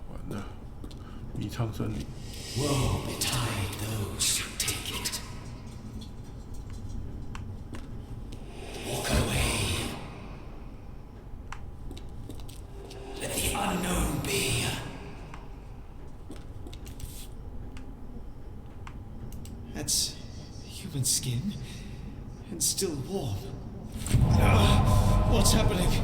完了，迷苍森林。 Woe betide those who take it. Walk away. Let the unknown be. That's human skin, and still warm. What's happening?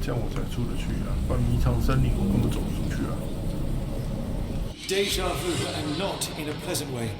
这样我才出得去啊！不然迷藏森林我根本走不出去啊！ Deja vu, and not in a pleasant way.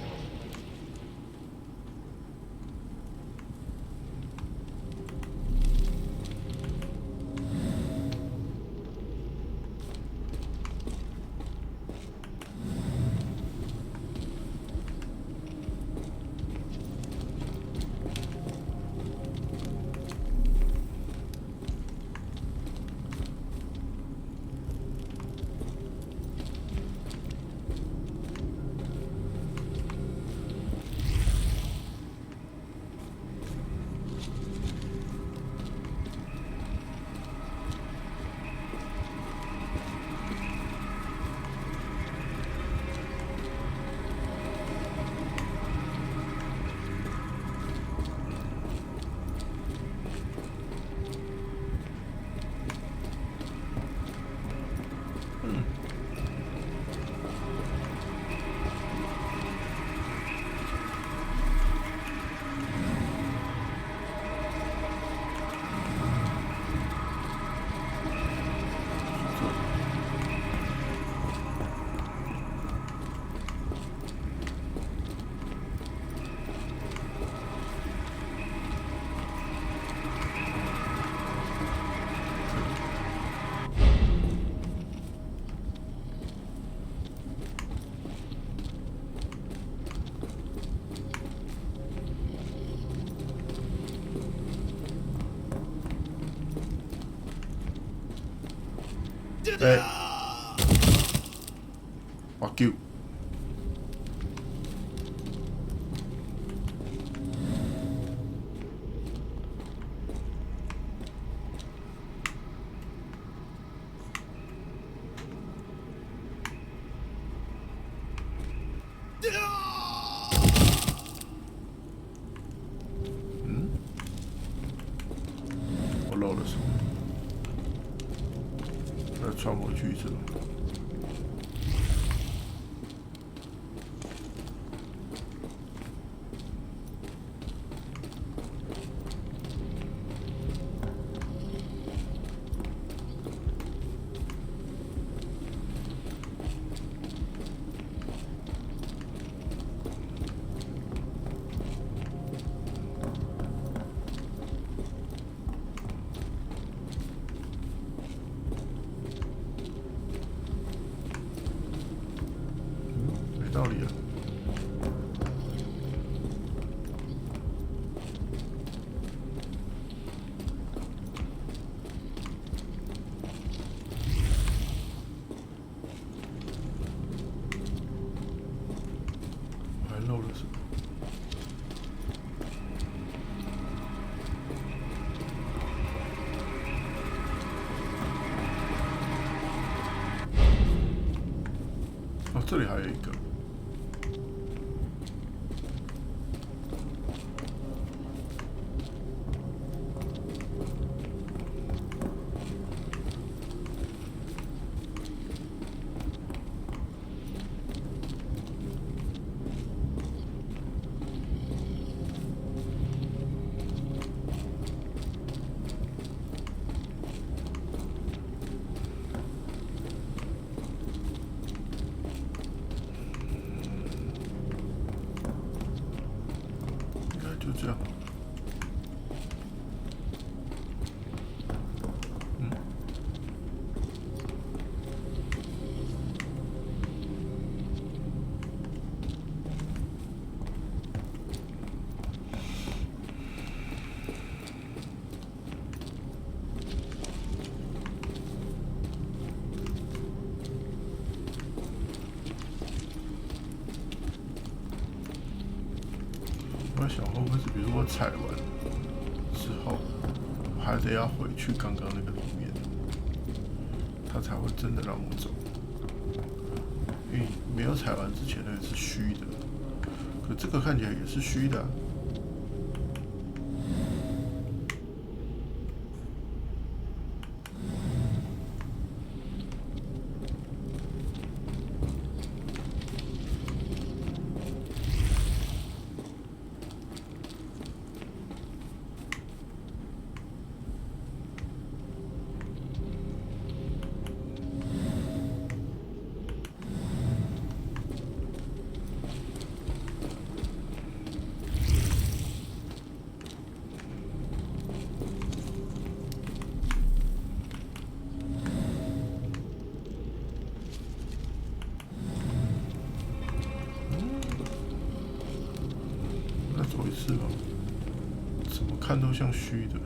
Hey. Fuck you. 漏了什么？再穿回去一次吧。道理了。我还漏了什么？哦，这里还有一个。就这样。我在想会不会是，比如说我踩完之后，我还得要回去刚刚那个里面，他才会真的让我走。因为没有踩完之前那个是虚的，可这个看起来也是虚的啊。走一次吧，怎么看都像虚的。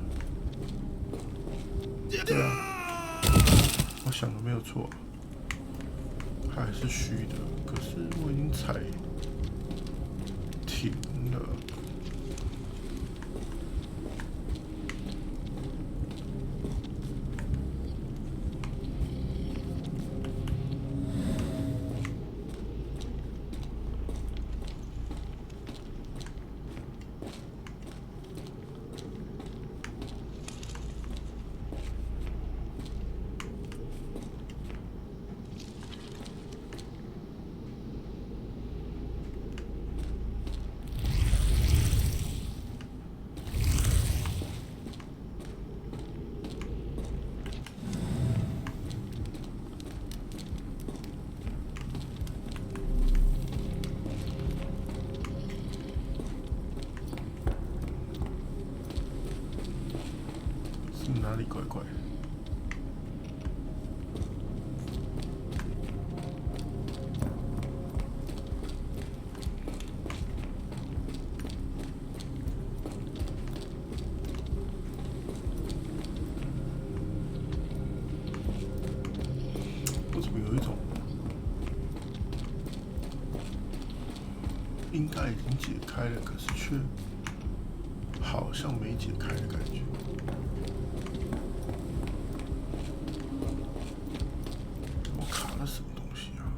对啊，我想的没有错，它还是虚的。可是我已经踩停了。哪里怪怪的？我怎么有一种应该已经解开了，可是却好像没解开的感觉？那什么东西啊？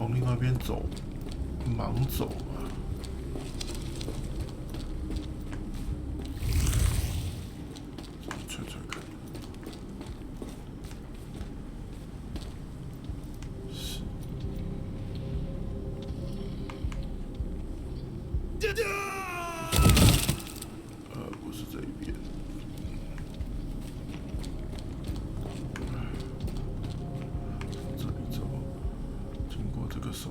从另外一边走，盲走啊。吹吹看。是。不是这一边。这里走，经过这个手，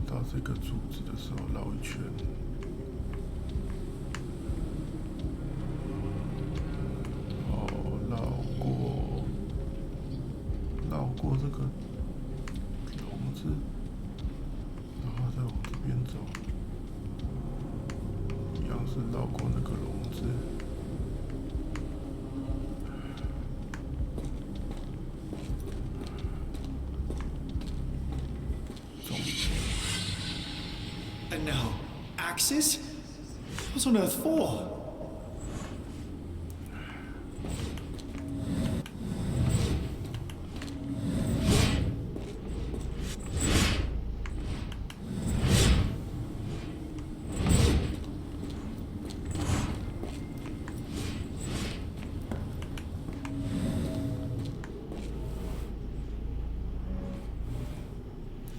到这个柱子的时候绕一圈。绕过这个笼子，然后再往这边走，一样是绕过那个笼子。And now, axes? What on earth for?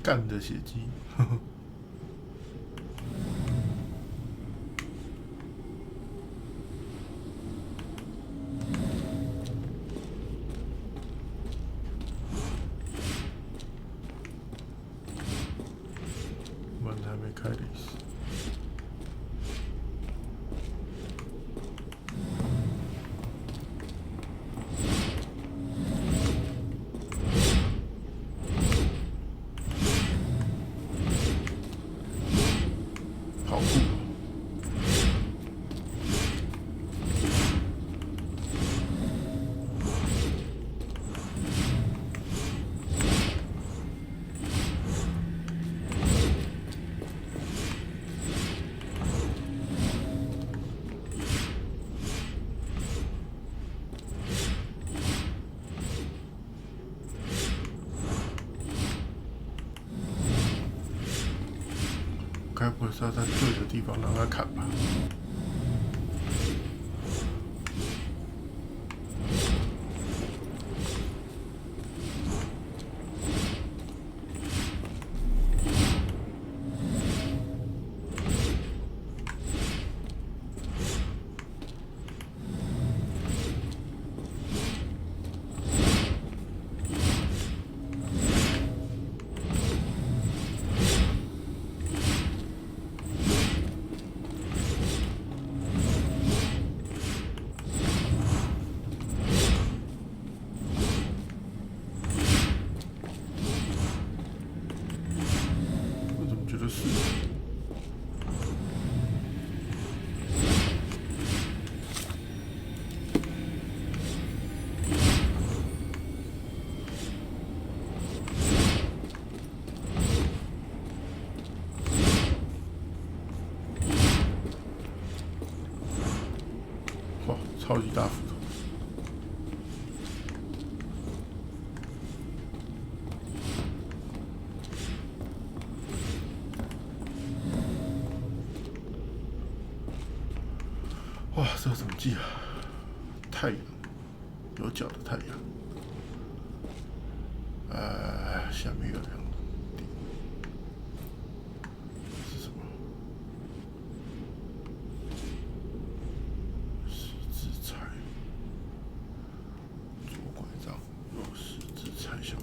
干的血迹，呵呵。门还没开的意思。好酷！该不会是要在对的地方让他砍吧？我怎么觉得是？哇，超级大斧头！哇，这个怎么记啊？太阳，有脚的太阳。下面有两点，是什么？十字钗，左拐杖，右十字钗小人。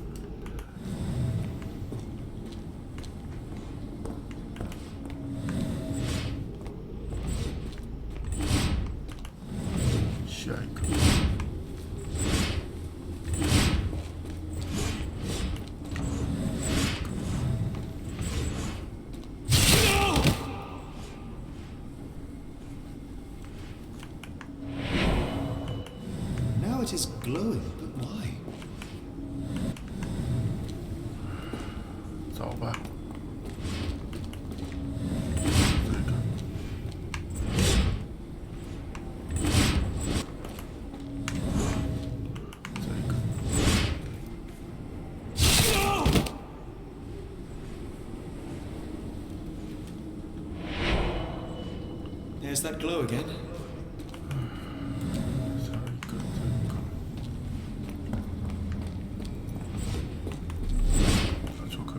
下一个。Now it is glowing, but why? 找吧。这个。There's that glow again. 下一个这个，错课。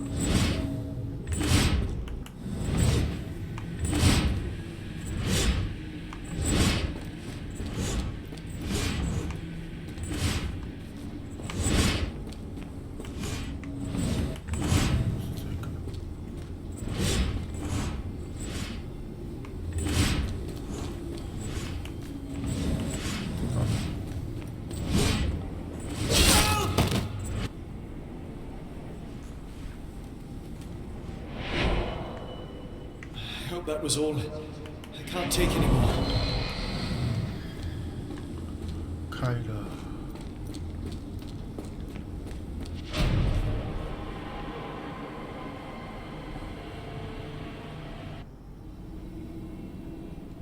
I hope that was all. I can't take any more. 开了。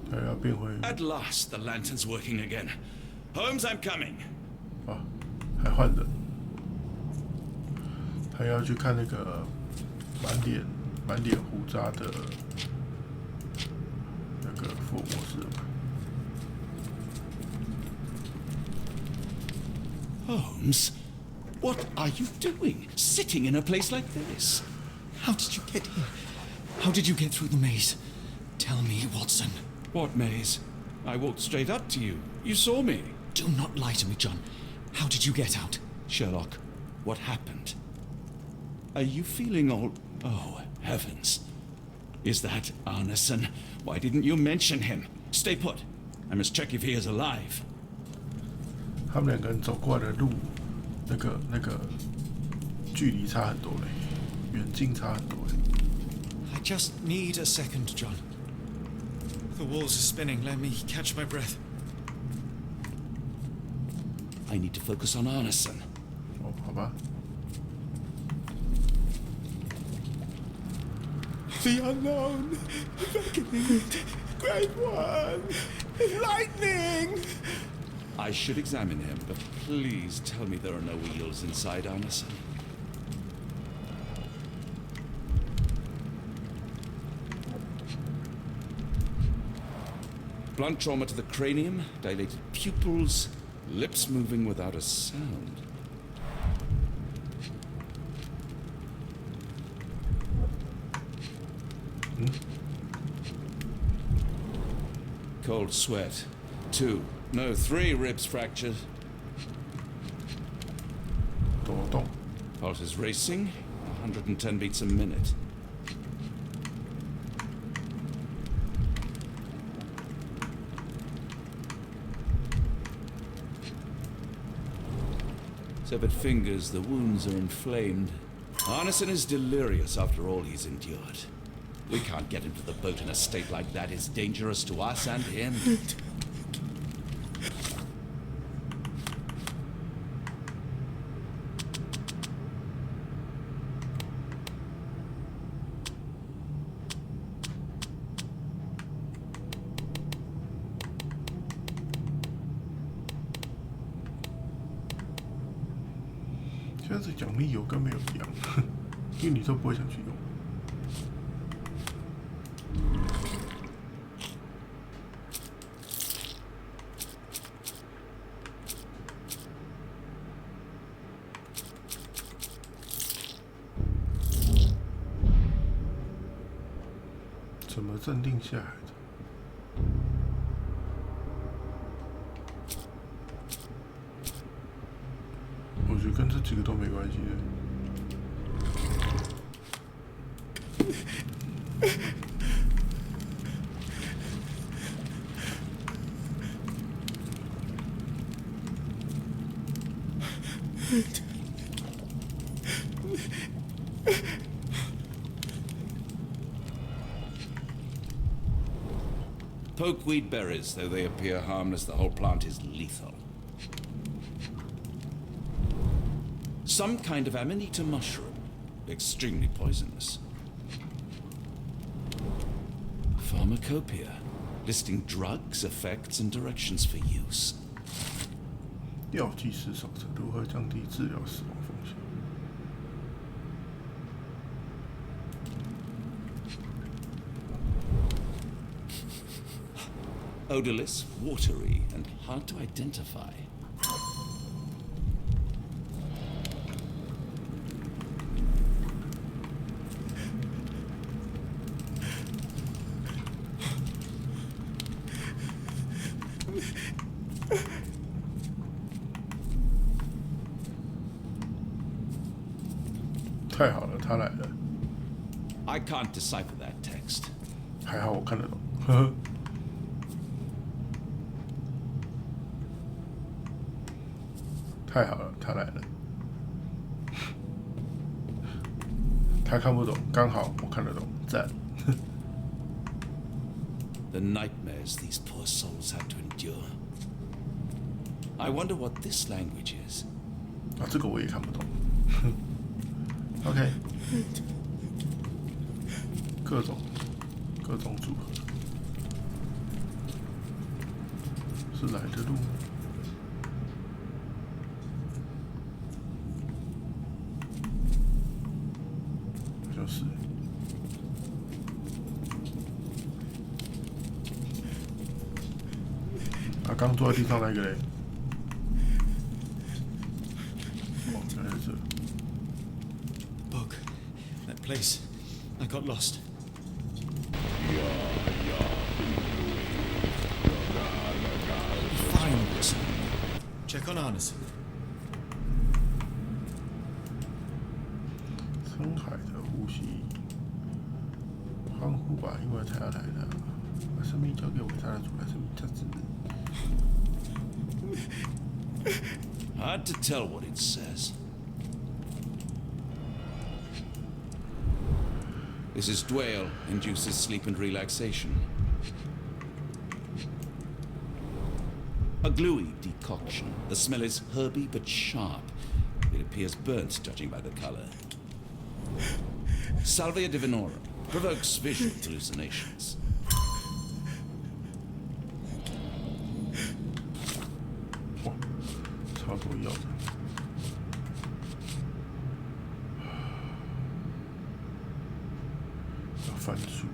他要变回 At last, the lantern's working again. Holmes, I'm coming. 啊，还换人。他要去看那个满脸胡渣的那个福尔摩斯了吧？ Holmes, what are you doing? Sitting in a place like this? How did you get here? How did you get through the maze? Tell me, Watson. What maze? I walked straight up to you. You saw me. Do not lie to me, John. How did you get out? Sherlock, what happened? Are you feeling all... Oh, heavens. Is that Arneson? Why didn't you mention him? Stay put. I must check if he is alive. 他们两个人走过来的路，那个距离差很多嘞，远近差很多嘞。 I just need a second, John. The walls are spinning. Let me catch my breath. I need to focus on Arneson. 哦，好吧。 The unknown, beckoning, great one, lightning. I should examine him, but please tell me there are no wheels inside Arneson. Blunt trauma to the cranium, dilated pupils, lips moving without a sound. Cold sweat. 3 ribs fractured. 动动。 Pulse is racing, 110 beats a minute. Severed fingers, the wounds are inflamed. Arneson is delirious after all he's endured. We can't get him to the boat in a state like that. It's dangerous to us and him. "现在是讲密有跟没有一样，因为你都不会想去用。 怎么镇定下来的？我觉得跟这几个都没关系的。 Pokeweed berries, though they appear harmless, the whole plant is lethal. Some kind of amanita mushroom, extremely poisonous. Pharmacopoeia, listing drugs, effects, and directions for use. 药剂师手册如何降低治疗死亡风险？ Odorless, watery, and hard to identify. 太好了，他来了。 I can't decipher that text. 还好我看得懂，呵呵。太好了，他来了。他看不懂，刚好我看得懂，赞。The nightmares these poor souls had to endure. I wonder what this language is. 啊，这个我也看不懂。OK， 各种组合，是来的路吗？好像是。啊，刚坐在地上那个嘞？哦，原来是这。 Book. That place. I got lost. Fine, Wilson. Check on Arneson. 深海的呼吸，欢呼吧，因为他要来了。把生命交给伟大的主来，生命价值。 Hard to tell what it says. This is Dwale, induces sleep and relaxation. A gluey decoction. The smell is herby but sharp. It appears burnt, judging by the color. Salvia divinorum provokes visual hallucinations. 哇，超多药的。 番薯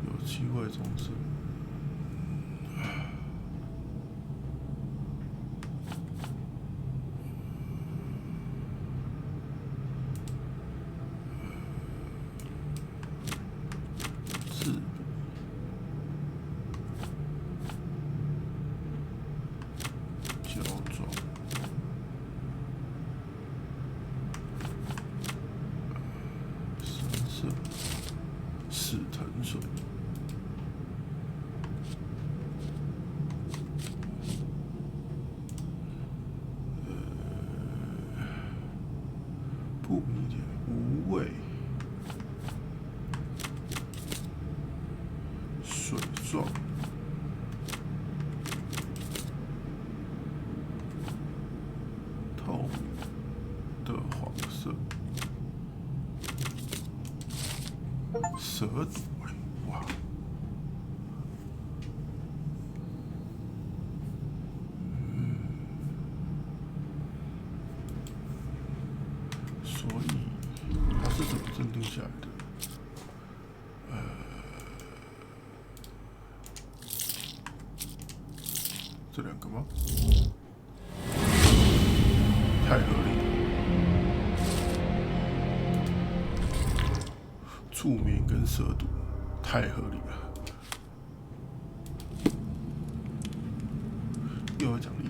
有机会种子，是胶状。 死藤水，不明一点，无味，水状，透明的黄色。 蛇毒哇！所以它是怎么镇定下来的？这两个吗？太合理了。 助眠跟蛇毒太合理了，又有奖励。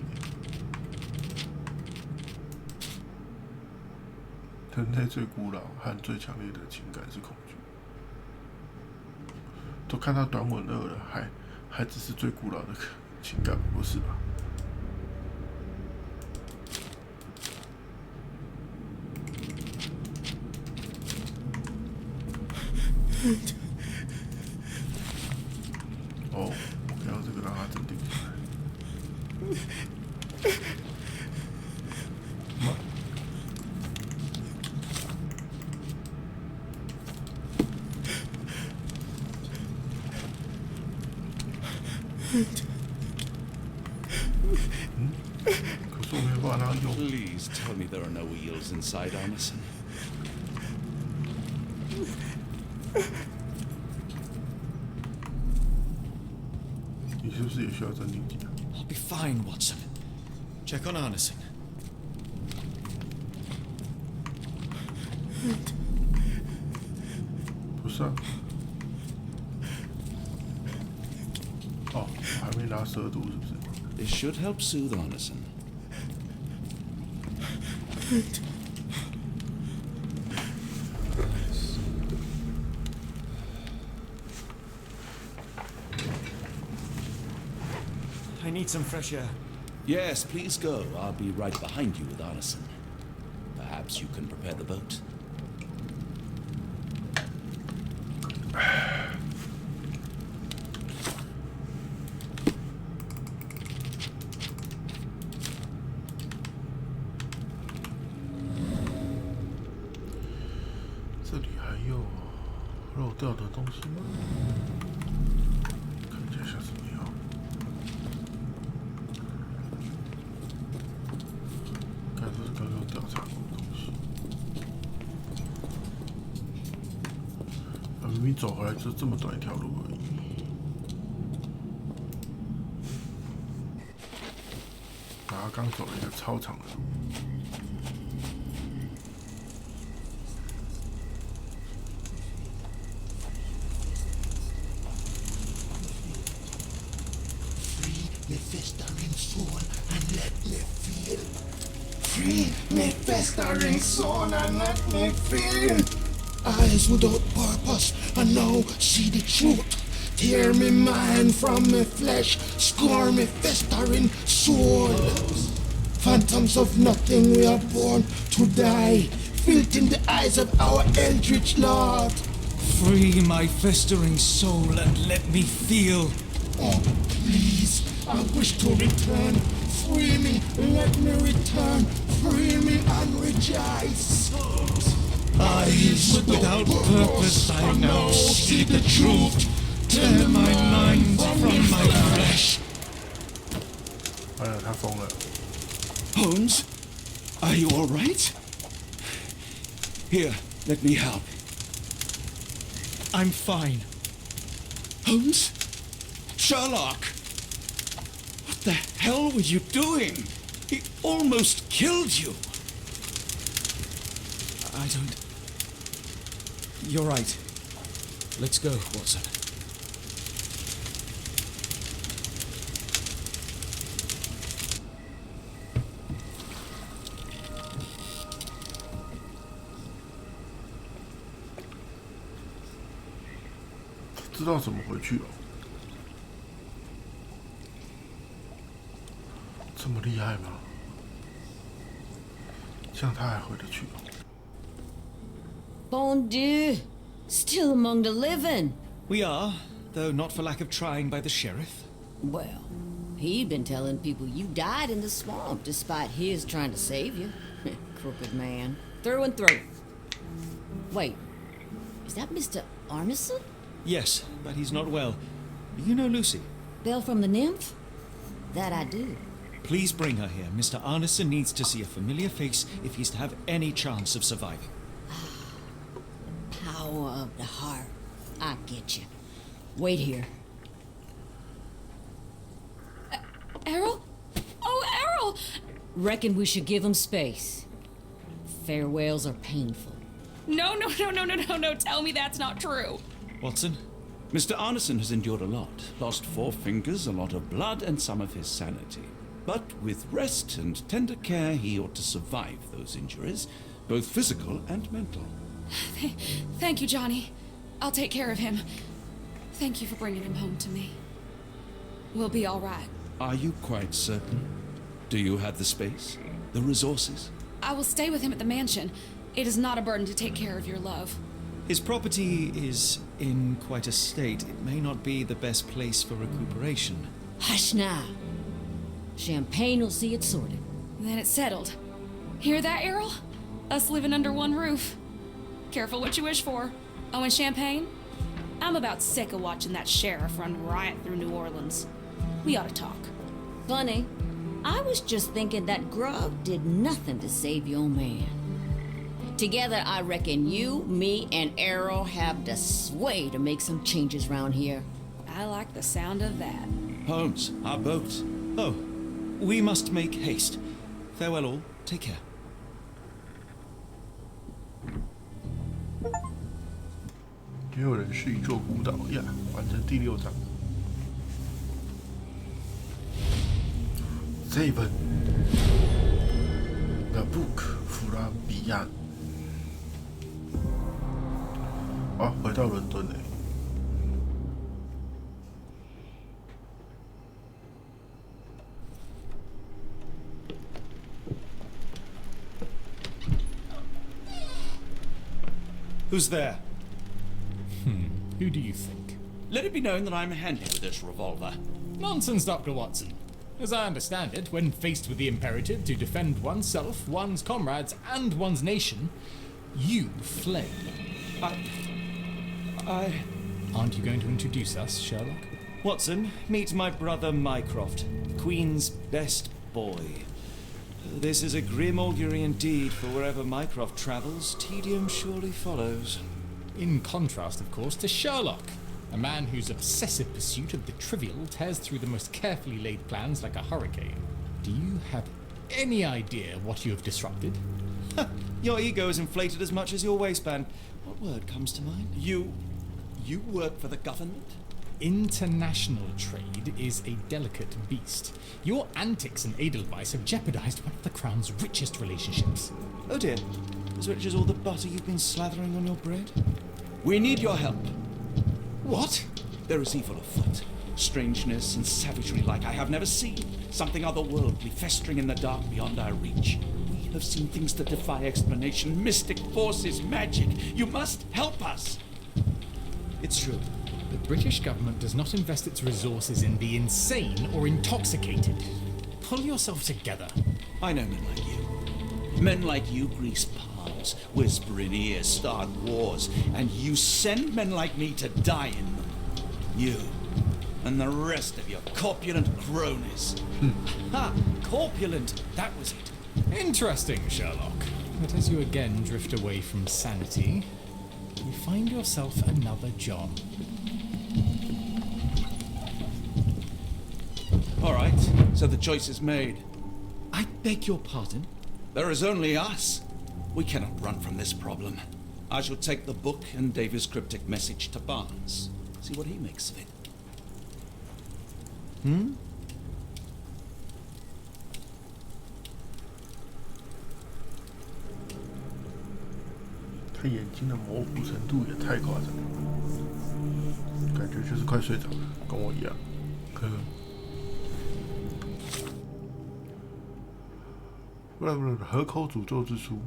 人类最古老和最强烈的情感是恐惧，都看到短吻2了，还只是最古老的情感，不是吧？哦，我看到这个让他镇定下来。可是我没有办法让他用。 Please tell me there are no eels inside Arneson. 哦，是不是也需要镇定剂啊？ I'll be fine, Watson. Check on Arneson. 不是啊。哦，我还没拿蛇毒，是不是？ This should help soothe Arneson. I need some fresh air. Yes, please go. I'll be right behind you with Arneson. Perhaps you can prepare the boat. 这里还有漏掉的东西吗？看起来像是没有。看这是刚刚调查过的东西。明明走回来就这么短一条路而已。然后刚走了一个超长的路。 me festering soul and let me feel. Free me festering soul and let me feel. Eyes without purpose and now see the truth. Tear me mind from me flesh, score me festering soul. Phantoms of nothing, we are born to die. Filth in the eyes of our eldritch Lord. Free my festering soul and let me feel. Oh, please, I wish to return. Free me, let me return. Free me and rejoice. Eyes without purpose, I now see the truth. Tear my mind from my flesh. 哎呀，他疯了。 Holmes, are you all right? Here, let me help. I'm fine. Holmes? Sherlock! What the hell were you doing? He almost killed you. I don't... You're right. Let's go, Watson. "知道怎么回去哦？这么厉害吗？这样他还回得去哦？ Bon Dieu, still among the living. We are, though not for lack of trying by the sheriff. Well, he'd been telling people you died in the swamp despite his trying to save you. Crooked man. Through and through. Wait, is that Mr. Arneson? Yes, but he's not well. You know Lucy. Belle from the Nymph? That I do. Please bring her here. Mr. Arneson needs to see a familiar face if he's to have any chance of surviving. Power of the heart. I get you. Wait here. Errol? Oh, Errol! Reckon we should give him space. Farewells are painful. No. Tell me that's not true. Watson? Mr. Arneson has endured a lot. Lost 4 fingers, a lot of blood, and some of his sanity. But with rest and tender care, he ought to survive those injuries, both physical and mental. Thank you, Johnny. I'll take care of him. Thank you for bringing him home to me. We'll be all right. Are you quite certain? Do you have the space? The resources? I will stay with him at the mansion. It is not a burden to take care of your love. His property is in quite a state. It may not be the best place for recuperation. Hush now. Champagne will see it sorted. Then it's settled. Hear that, Errol? Us living under one roof. Careful what you wish for. Oh, and champagne? I'm about sick of watching that sheriff run riot through New Orleans. We ought to talk. Funny. I was just thinking that grub did nothing to save your man. Together, I reckon you, me, and Errol have the sway to make some changes around here. I like the sound of that. Holmes, our boat. Oh, we must make haste. Farewell all. Take care. 也有人是一座孤岛呀，完成第6章。Seven The Book 弗拉比安。啊，回到伦敦嘞。Who's there? Who do you think? Let it be known that I'm handy with this revolver. Nonsense, Dr. Watson. As I understand it, when faced with the imperative to defend oneself, one's comrades, and one's nation, you fled. Aren't you going to introduce us, Sherlock? Watson, meet my brother Mycroft, Queen's best boy. This is a grim augury indeed, for wherever Mycroft travels, tedium surely follows. In contrast, of course, to Sherlock, a man whose obsessive pursuit of the trivial tears through the most carefully laid plans like a hurricane. Do you have any idea what you have disrupted? Your ego is inflated as much as your waistband. What word comes to mind? You work for the government? International trade is a delicate beast. Your antics and Edelweiss have jeopardized one of the Crown's richest relationships. Oh dear, as rich as all the butter you've been slathering on your bread? We need your help. What? There is evil afoot. Strangeness and savagery like I have never seen. Something otherworldly festering in the dark beyond our reach. We have seen things that defy explanation. Mystic forces, magic. You must help us. It's true. The British government does not invest its resources in the insane or intoxicated. Pull yourself together. I know men like you. Men like you grease palms, whisper in ears, start wars, and you send men like me to die in them. You and the rest of your corpulent cronies. Ha! Corpulent! That was it. Interesting, Sherlock. But as you again drift away from sanity, you find yourself another John. All right, so the choice is made. I beg your pardon? There is only us. We cannot run from this problem. I shall take the book and Davy's cryptic message to Barnes. See what he makes of it. Hmm? 他眼睛的模糊程度也太夸张了，感觉就是快睡着了，跟我一样。不，河口诅咒之书。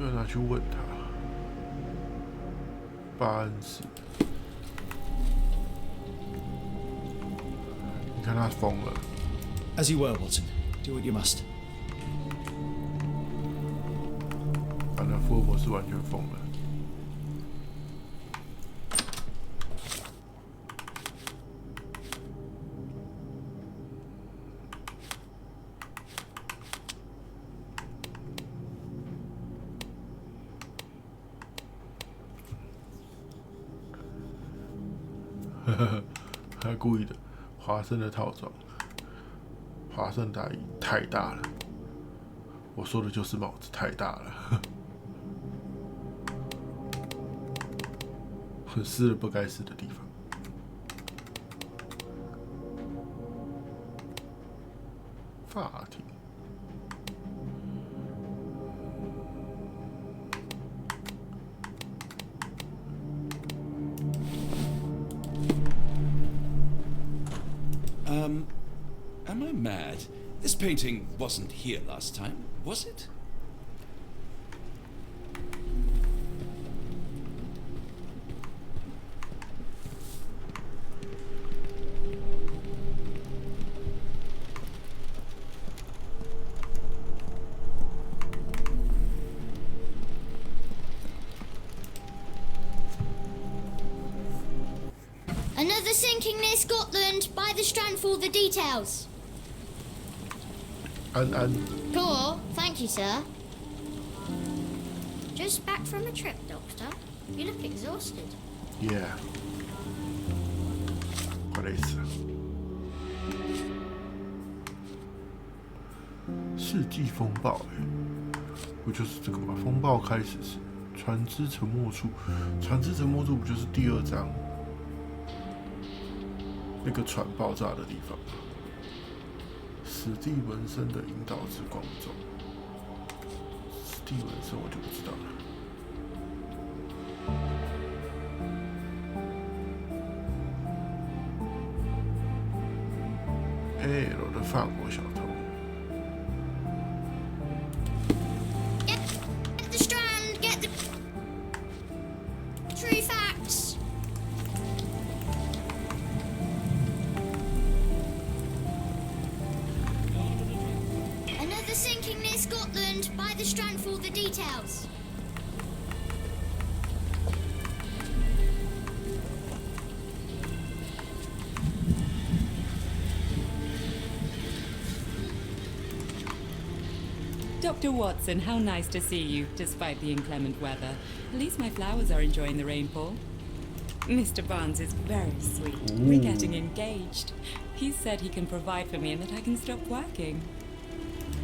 要拿去问他，巴恩斯，你看他疯了。As you were, Watson. Do what you must. 反正福尔摩斯完全疯了。还故意的，华生的套装，华生大衣太大了。我说的就是帽子太大了，撕了不该撕的地方。法庭。Am I mad? This painting wasn't here last time, was it? Another sinking near Scotland. By the strand for the details. And Cool. Thank you, sir. Just back from a trip, Doctor. You look exhausted. yeah，快累死了。世纪风暴，不就是这个吗？风暴开始时，船只沉没处，船只沉没处不就是第2章那个船爆炸的地方吗？史蒂文森的引导之光中，史蒂文森我就不知道了。L 的法国小偷。Get the strand. Get the true facts. Another sinking near Scotland. By the strand for the details. Dr. Watson, how nice to see you, despite the inclement weather. At least my flowers are enjoying the rainfall. Mr. Barnes is very sweet. We're getting engaged. He said he can provide for me and that I can stop working.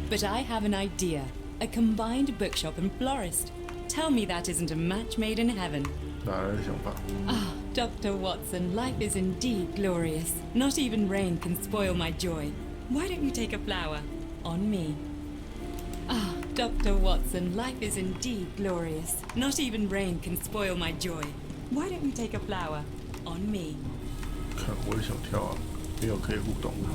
But I have an idea. A combined bookshop and florist. Tell me that isn't a match made in heaven. 哪来的想法？ Ah, Dr. Watson, life is indeed glorious. Not even rain can spoil my joy. Why don't you take a flower? On me. Ah, Dr. Watson, life is indeed glorious. Not even rain can spoil my joy. Why don't you take a flower? On me. 看，我也想跳啊，没有可以互动的。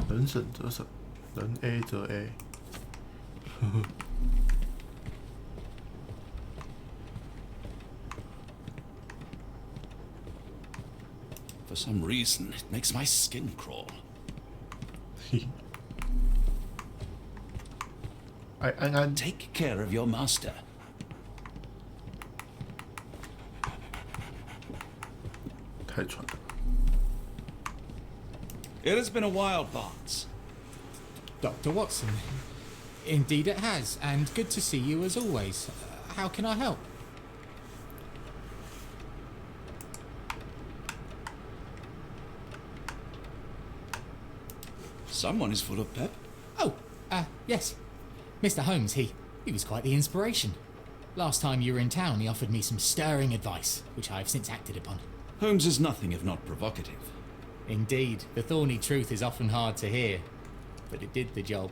能省则省，能 A 则 A。For some reason, it makes my skin crawl. 哎，安安， Take care of your master. 太喘了。 It has been a while, Barnes. Dr. Watson. Indeed it has, and good to see you as always. How can I help? Someone is full of pep. Oh, yes. Mr. Holmes, he was quite the inspiration. Last time you were in town, he offered me some stirring advice, which I have since acted upon. Holmes is nothing if not provocative. Indeed, the thorny truth is often hard to hear, but it did the job,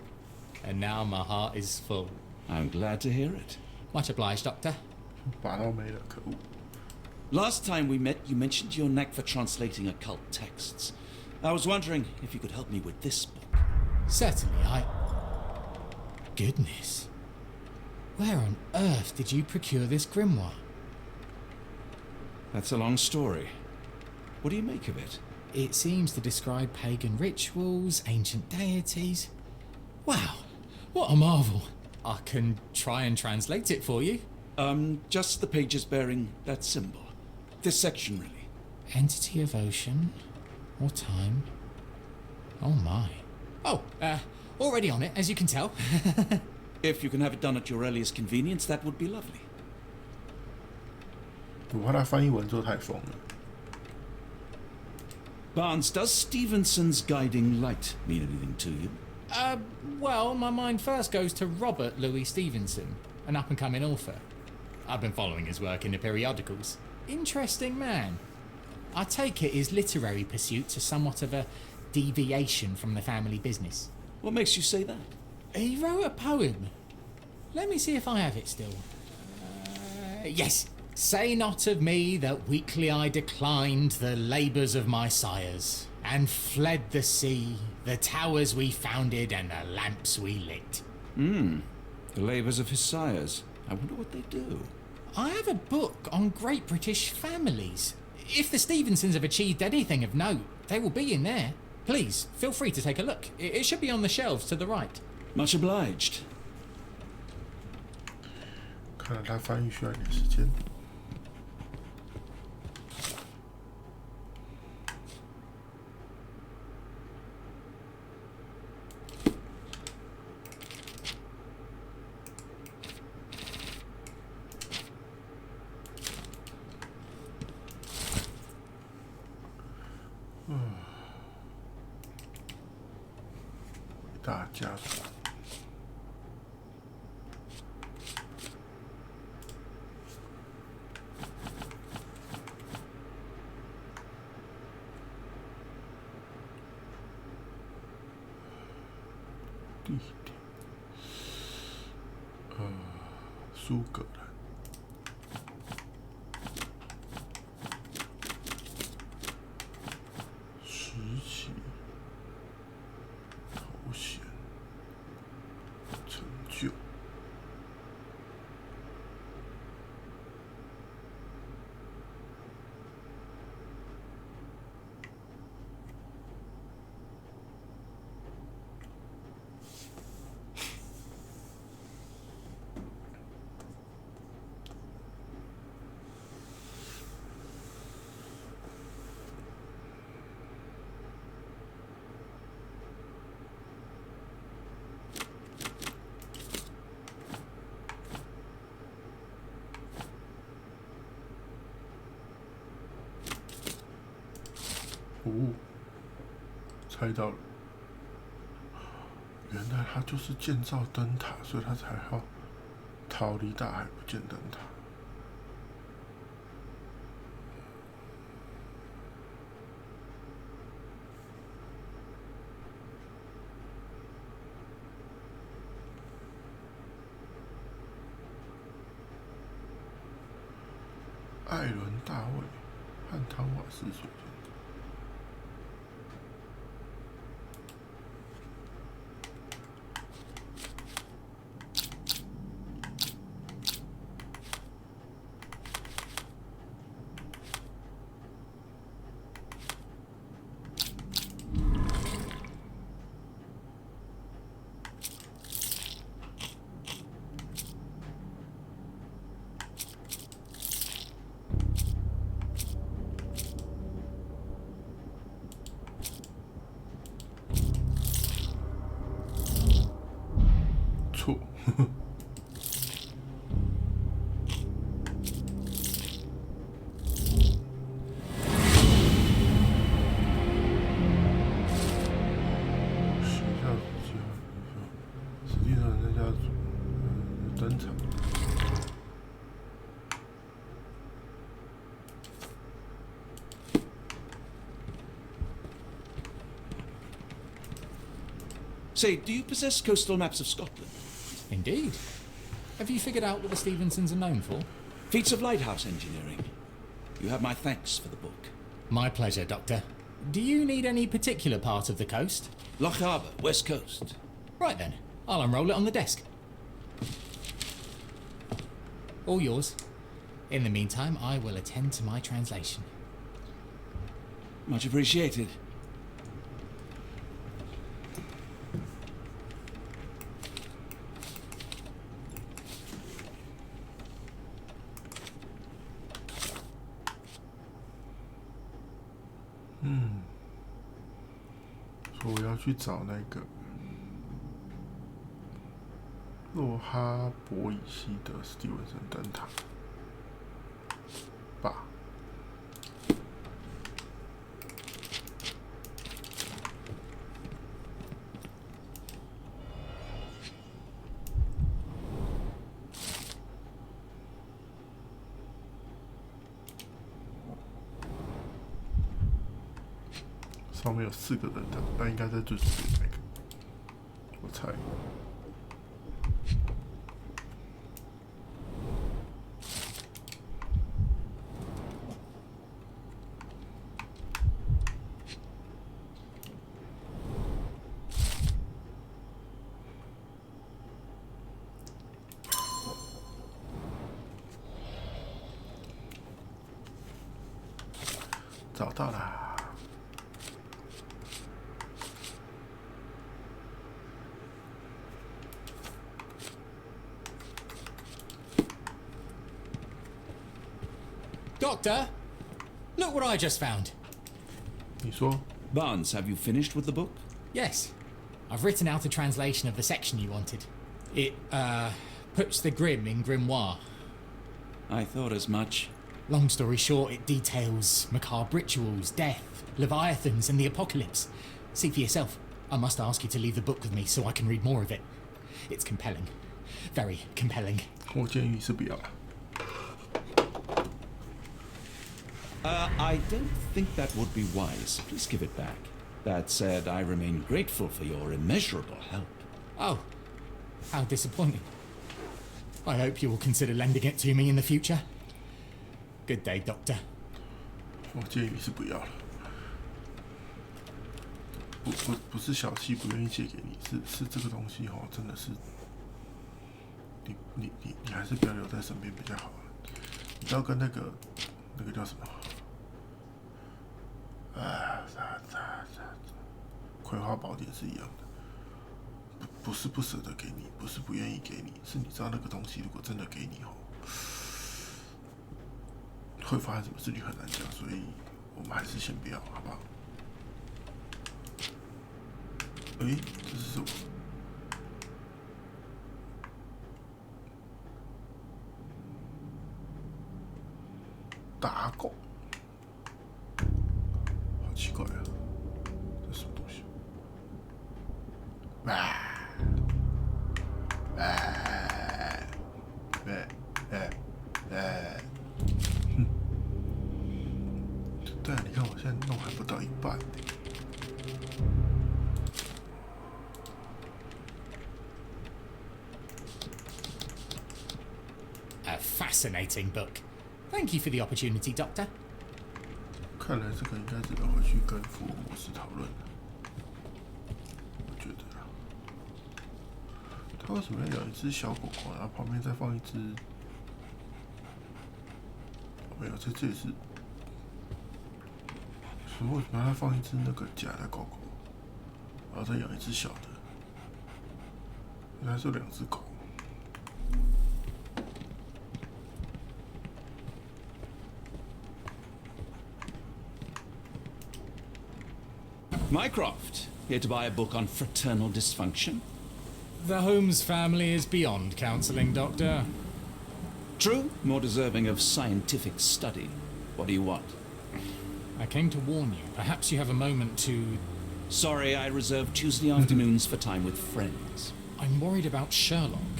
and now my heart is full. I'm glad to hear it. Much obliged, Doctor. 拔到没了，可恶！ Last time we met, you mentioned your knack for translating occult texts. I was wondering if you could help me with this book. Certainly, Goodness. Where on earth did you procure this grimoire? That's a long story. What do you make of it? It seems to describe pagan rituals, ancient deities. Wow, what a marvel. I can try and translate it for you. Just the pages bearing that symbol. This section, really. Entity of ocean or time. Oh my. Oh, already on it, as you can tell. If you can have it done at your earliest convenience, that would be lovely. 我怕他翻译文之后太疯了。 Barnes, does Stevenson's guiding light mean anything to you? Well, my mind first goes to Robert Louis Stevenson, an up-and-coming author. I've been following his work in the periodicals. Interesting man. I take it his literary pursuits are somewhat of a deviation from the family business. What makes you say that? He wrote a poem. Let me see if I have it still. Yes. Say not of me that weakly I declined the labours of my sires, and fled the sea, the towers we founded, and the lamps we lit. The labours of his sires. I wonder what they do. I have a book on great British families. If the Stevensons have achieved anything of note, they will be in there. Please, feel free to take a look. It should be on the shelves to the right. Much obliged. 看来他翻译需要一点时间。大家族。地点，苏格兰。时期，头衔，成就。哦，猜到了，原来他就是建造灯塔，所以他才要逃离大海不见灯塔。艾伦·大卫和汤瓦斯水晶。错，学校实际上人家登场。Say, do you possess coastal maps of Scotland? Indeed. Have you figured out what the Stevensons are known for? Feats of lighthouse engineering. You have my thanks for the book. My pleasure, Doctor. Do you need any particular part of the coast? Loch Harbour, west coast. Right then, I'll unroll it on the desk. All yours. In the meantime, I will attend to my translation. Much appreciated. 所以我要去找那个洛哈伯以西的史蒂文森灯塔吧。上面有4个灯塔，但应该在最左边那个，我猜。找到啦！ Doctor, look what I just found. 你说 Barnes, have you finished with the book? Yes, I've written out a translation of the section you wanted. It, puts the grim in grimoire. I thought as much. Long story short, it details macabre rituals, death, leviathans, and the apocalypse. See for yourself. I must ask you to leave the book with me so I can read more of it. It's compelling. Very compelling. 我建议你是不要。 I don't think that would be wise. Please give it back. That said, I remain grateful for your immeasurable help. Oh, how disappointing. I hope you will consider lending it to me in the future. Good day, Doctor. 我建议你是不要了。不是小七不愿意借给你，是这个东西真的是，你还是不要留在身边比较好。你知道跟那个叫什么？葵花宝典是一样的，不是不舍得给你，不是不愿意给你，是你知道那个东西如果真的给你会发生什么事情很难讲，所以我们还是先不要，好不好？这是什么？打狗，好奇怪啊！这是什么东西？对啊，你看我现在弄还不到一半。 A fascinating book. Thank you for the opportunity, Doctor. 看来这个应该只能回去跟福尔摩斯讨论了。我觉得他为什么要养一只小狗狗，然后旁边再放一只？没有，这也是。所以为什么要放一只那个假的狗狗，然后再养一只小的？原来是2只狗。 Mycroft, here to buy a book on fraternal dysfunction? The Holmes family is beyond counselling, Doctor. True, more deserving of scientific study. What do you want? I came to warn you. Perhaps you have a moment to... Sorry, I reserve Tuesday afternoons for time with friends. I'm worried about Sherlock.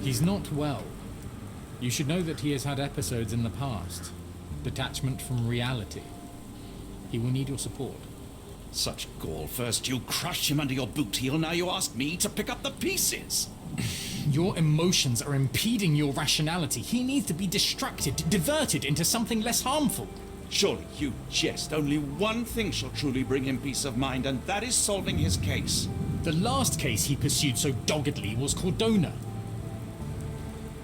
He's not well. You should know that he has had episodes in the past. Detachment from reality. He will need your support. Such gall. First you crush him under your boot heel, now you ask me to pick up the pieces. Your emotions are impeding your rationality. He needs to be distracted, diverted into something less harmful. Surely you jest. Only one thing shall truly bring him peace of mind, and that is solving his case. The last case he pursued so doggedly was Cordona.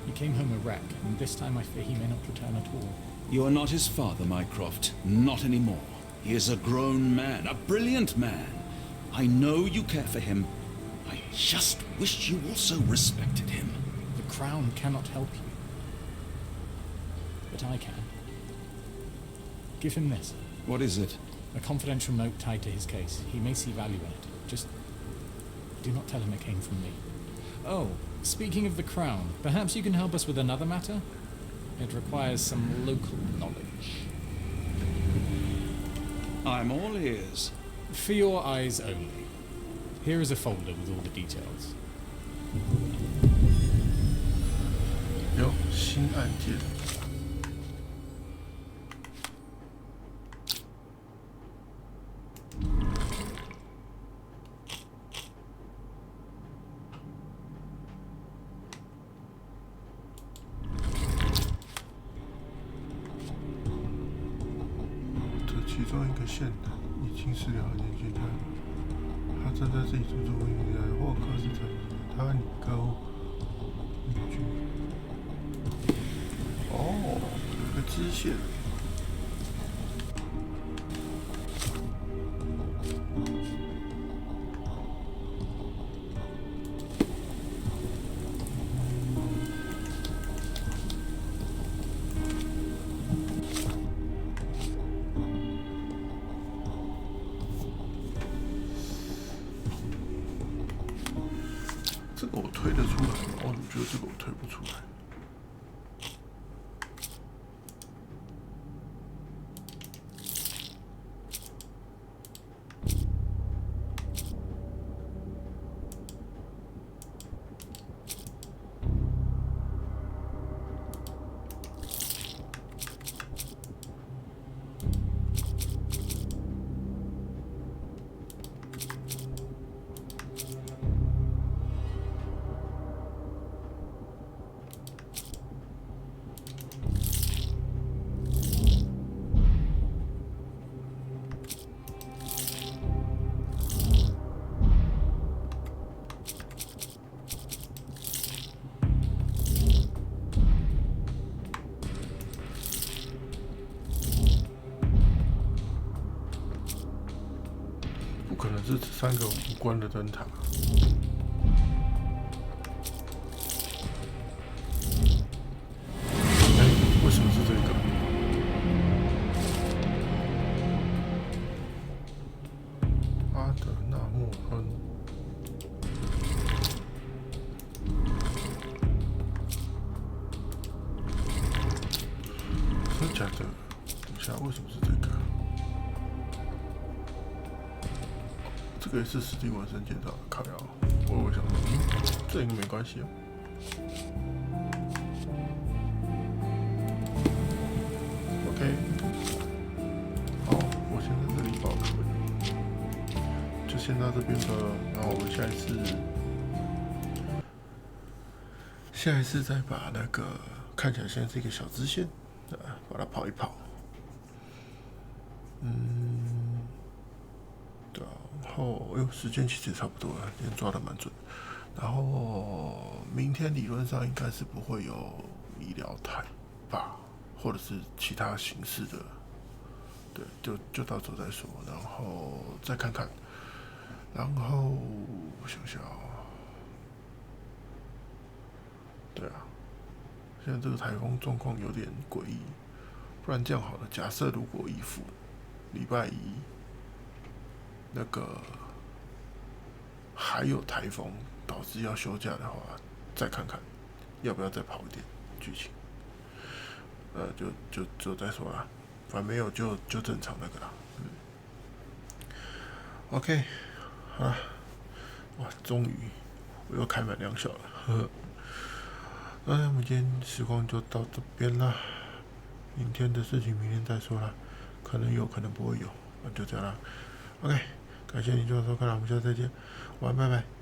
He came home a wreck, and this time I fear he may not return at all. You are not his father, Mycroft. Not anymore. He is a grown man, a brilliant man. I know you care for him. I just wish you also respected him. The Crown cannot help you. But I can. Give him this. What is it? A confidential note tied to his case. He may see value in it. Just do not tell him it came from me. Oh, speaking of the Crown, perhaps you can help us with another matter? It requires some local knowledge. I'm all ears. For your eyes only. Here is a folder with all the details. 有新案件。其中一个县的已经是2年前他正在这里租住公寓的霍克斯城他尼高邻居。哦，有个支线。这个我推得出来吗？我怎么觉得这个我推不出来？可能是3个无关的灯塔。为什么是这个？阿德纳莫亨。真的假的？等一下，为什么是这个？这个也是史蒂文森介绍的，靠腰。我想说，这应该没关系哦。OK， 好，我先在这里保存，就先到这边吧。然后我们下一次再把那个看起来像是一个小支线，把它跑一跑。对啊，然后时间其实也差不多了，今天抓的蛮准。然后明天理论上应该是不会有医疗台吧，或者是其他形式的，对，就到时候再说，然后再看看。然后我想想对啊，现在这个台风状况有点诡异，不然这样好了，假设如果依附礼拜一那个还有台风导致要休假的话，再看看要不要再跑一点剧情。就再说啦，反正没有就正常那个啦。OK， 好啦，哇，终于我又开满2小了，呵呵。那我们今天时光就到这边啦，明天的事情明天再说啦，可能有，可能不会有，那就这样啦。OK， 感谢你今晚收看，我们下次再见，晚安，拜拜。